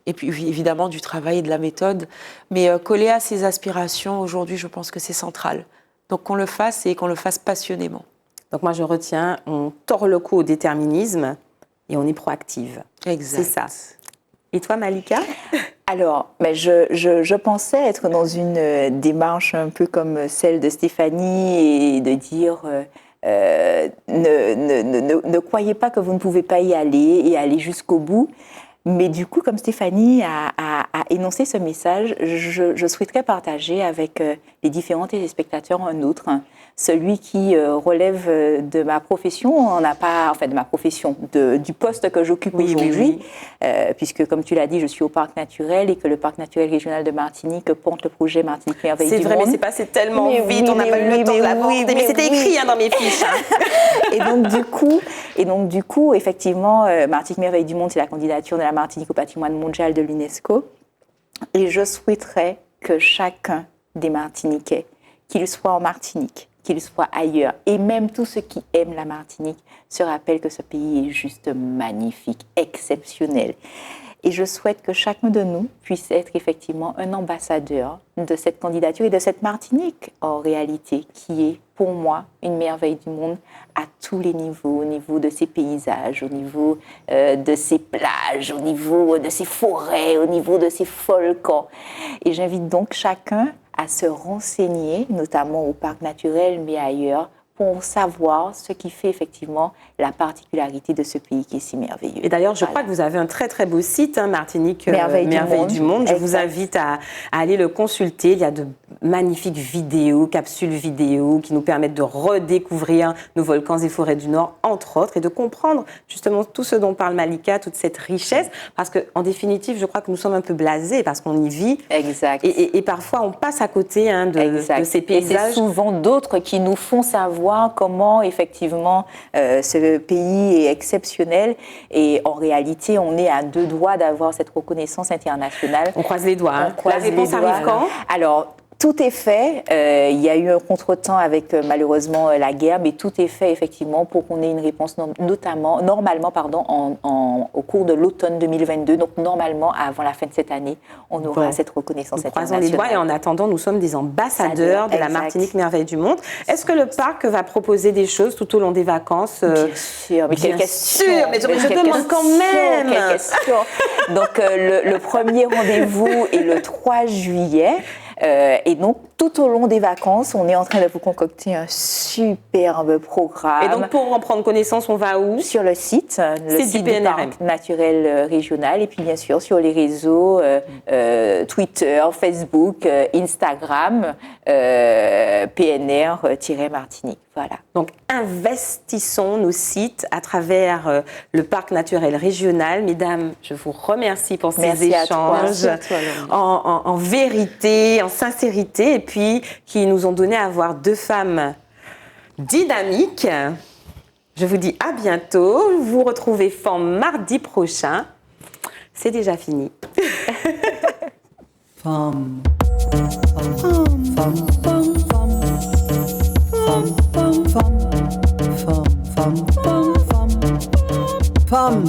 et puis évidemment du travail et de la méthode, mais coller à ses aspirations aujourd'hui, je pense que c'est central. Donc qu'on le fasse et qu'on le fasse passionnément. Donc moi je retiens, on tord le cou au déterminisme et on est proactive. Exact. C'est ça. Et toi, Malika? Alors, je pensais être dans une démarche un peu comme celle de Stéphanie et de dire ne croyez pas que vous ne pouvez pas y aller et aller jusqu'au bout. Mais du coup, comme Stéphanie a énoncé ce message, je souhaiterais partager avec les différents téléspectateurs un autre. Celui qui relève de ma profession, du poste que j'occupe aujourd'hui, puisque comme tu l'as dit, je suis au Parc naturel et que le Parc naturel régional de Martinique porte le projet Martinique Merveille du Monde. C'est vrai, mais c'est passé tellement vite, on n'a pas eu le temps de l'aborder, mais c'était écrit dans mes fiches. Et donc du coup, effectivement, Martinique Merveille du Monde, c'est la candidature de la Martinique au patrimoine mondial de l'UNESCO. Et je souhaiterais que chacun des Martiniquais, qu'il soit en Martinique, qu'il soit ailleurs, et même tous ceux qui aiment la Martinique, se rappellent que ce pays est juste magnifique, exceptionnel. Et je souhaite que chacun de nous puisse être effectivement un ambassadeur de cette candidature et de cette Martinique, en réalité, qui est pour moi une merveille du monde à tous les niveaux, au niveau de ses paysages, au niveau de ses plages, au niveau de ses forêts, au niveau de ses volcans. Et j'invite donc chacun à se renseigner, notamment au parc naturel, mais ailleurs, pour savoir ce qui fait effectivement la particularité de ce pays qui est si merveilleux. Et d'ailleurs, je crois que vous avez un très très beau site, Martinique Merveille du Monde. Je vous invite à aller le consulter. Il y a de magnifiques vidéos, capsules vidéo qui nous permettent de redécouvrir nos volcans et forêts du Nord, entre autres, et de comprendre justement tout ce dont parle Malika, toute cette richesse. Parce qu'en définitive, je crois que nous sommes un peu blasés parce qu'on y vit. Exact. Et parfois, on passe à côté de ces paysages. Et c'est souvent d'autres qui nous font savoir comment effectivement ce pays est exceptionnel et en réalité on est à deux doigts d'avoir cette reconnaissance internationale. On croise les doigts. La réponse arrive quand? Alors, tout est fait. Il y a eu un contretemps avec malheureusement la guerre, mais tout est fait effectivement pour qu'on ait une réponse normalement au cours de l'automne 2022. Donc normalement, avant la fin de cette année, on aura cette reconnaissance internationale. Croisons les doigts et en attendant, nous sommes des ambassadeurs de la Martinique Merveille du Monde. Est-ce que le parc va proposer des choses tout au long des vacances? Bien sûr, mais quelle question! Mais je demande quand même. Quelle question! Donc le premier rendez-vous est le 3 juillet. Et donc, tout au long des vacances, on est en train de vous concocter un superbe programme. Et donc, pour en prendre connaissance, on va où? Sur le site du Parc naturel régional. Et puis, bien sûr, sur les réseaux Twitter, Facebook, Instagram, PNR-Martinique. Voilà. Donc, investissons nos sites à travers le Parc naturel régional. Mesdames, je vous remercie pour ces échanges en vérité, en sincérité, et puis qui nous ont donné à voir deux femmes dynamiques. Je vous dis à bientôt. Vous retrouvez FEM mardi prochain. C'est déjà fini. Femme. Femme.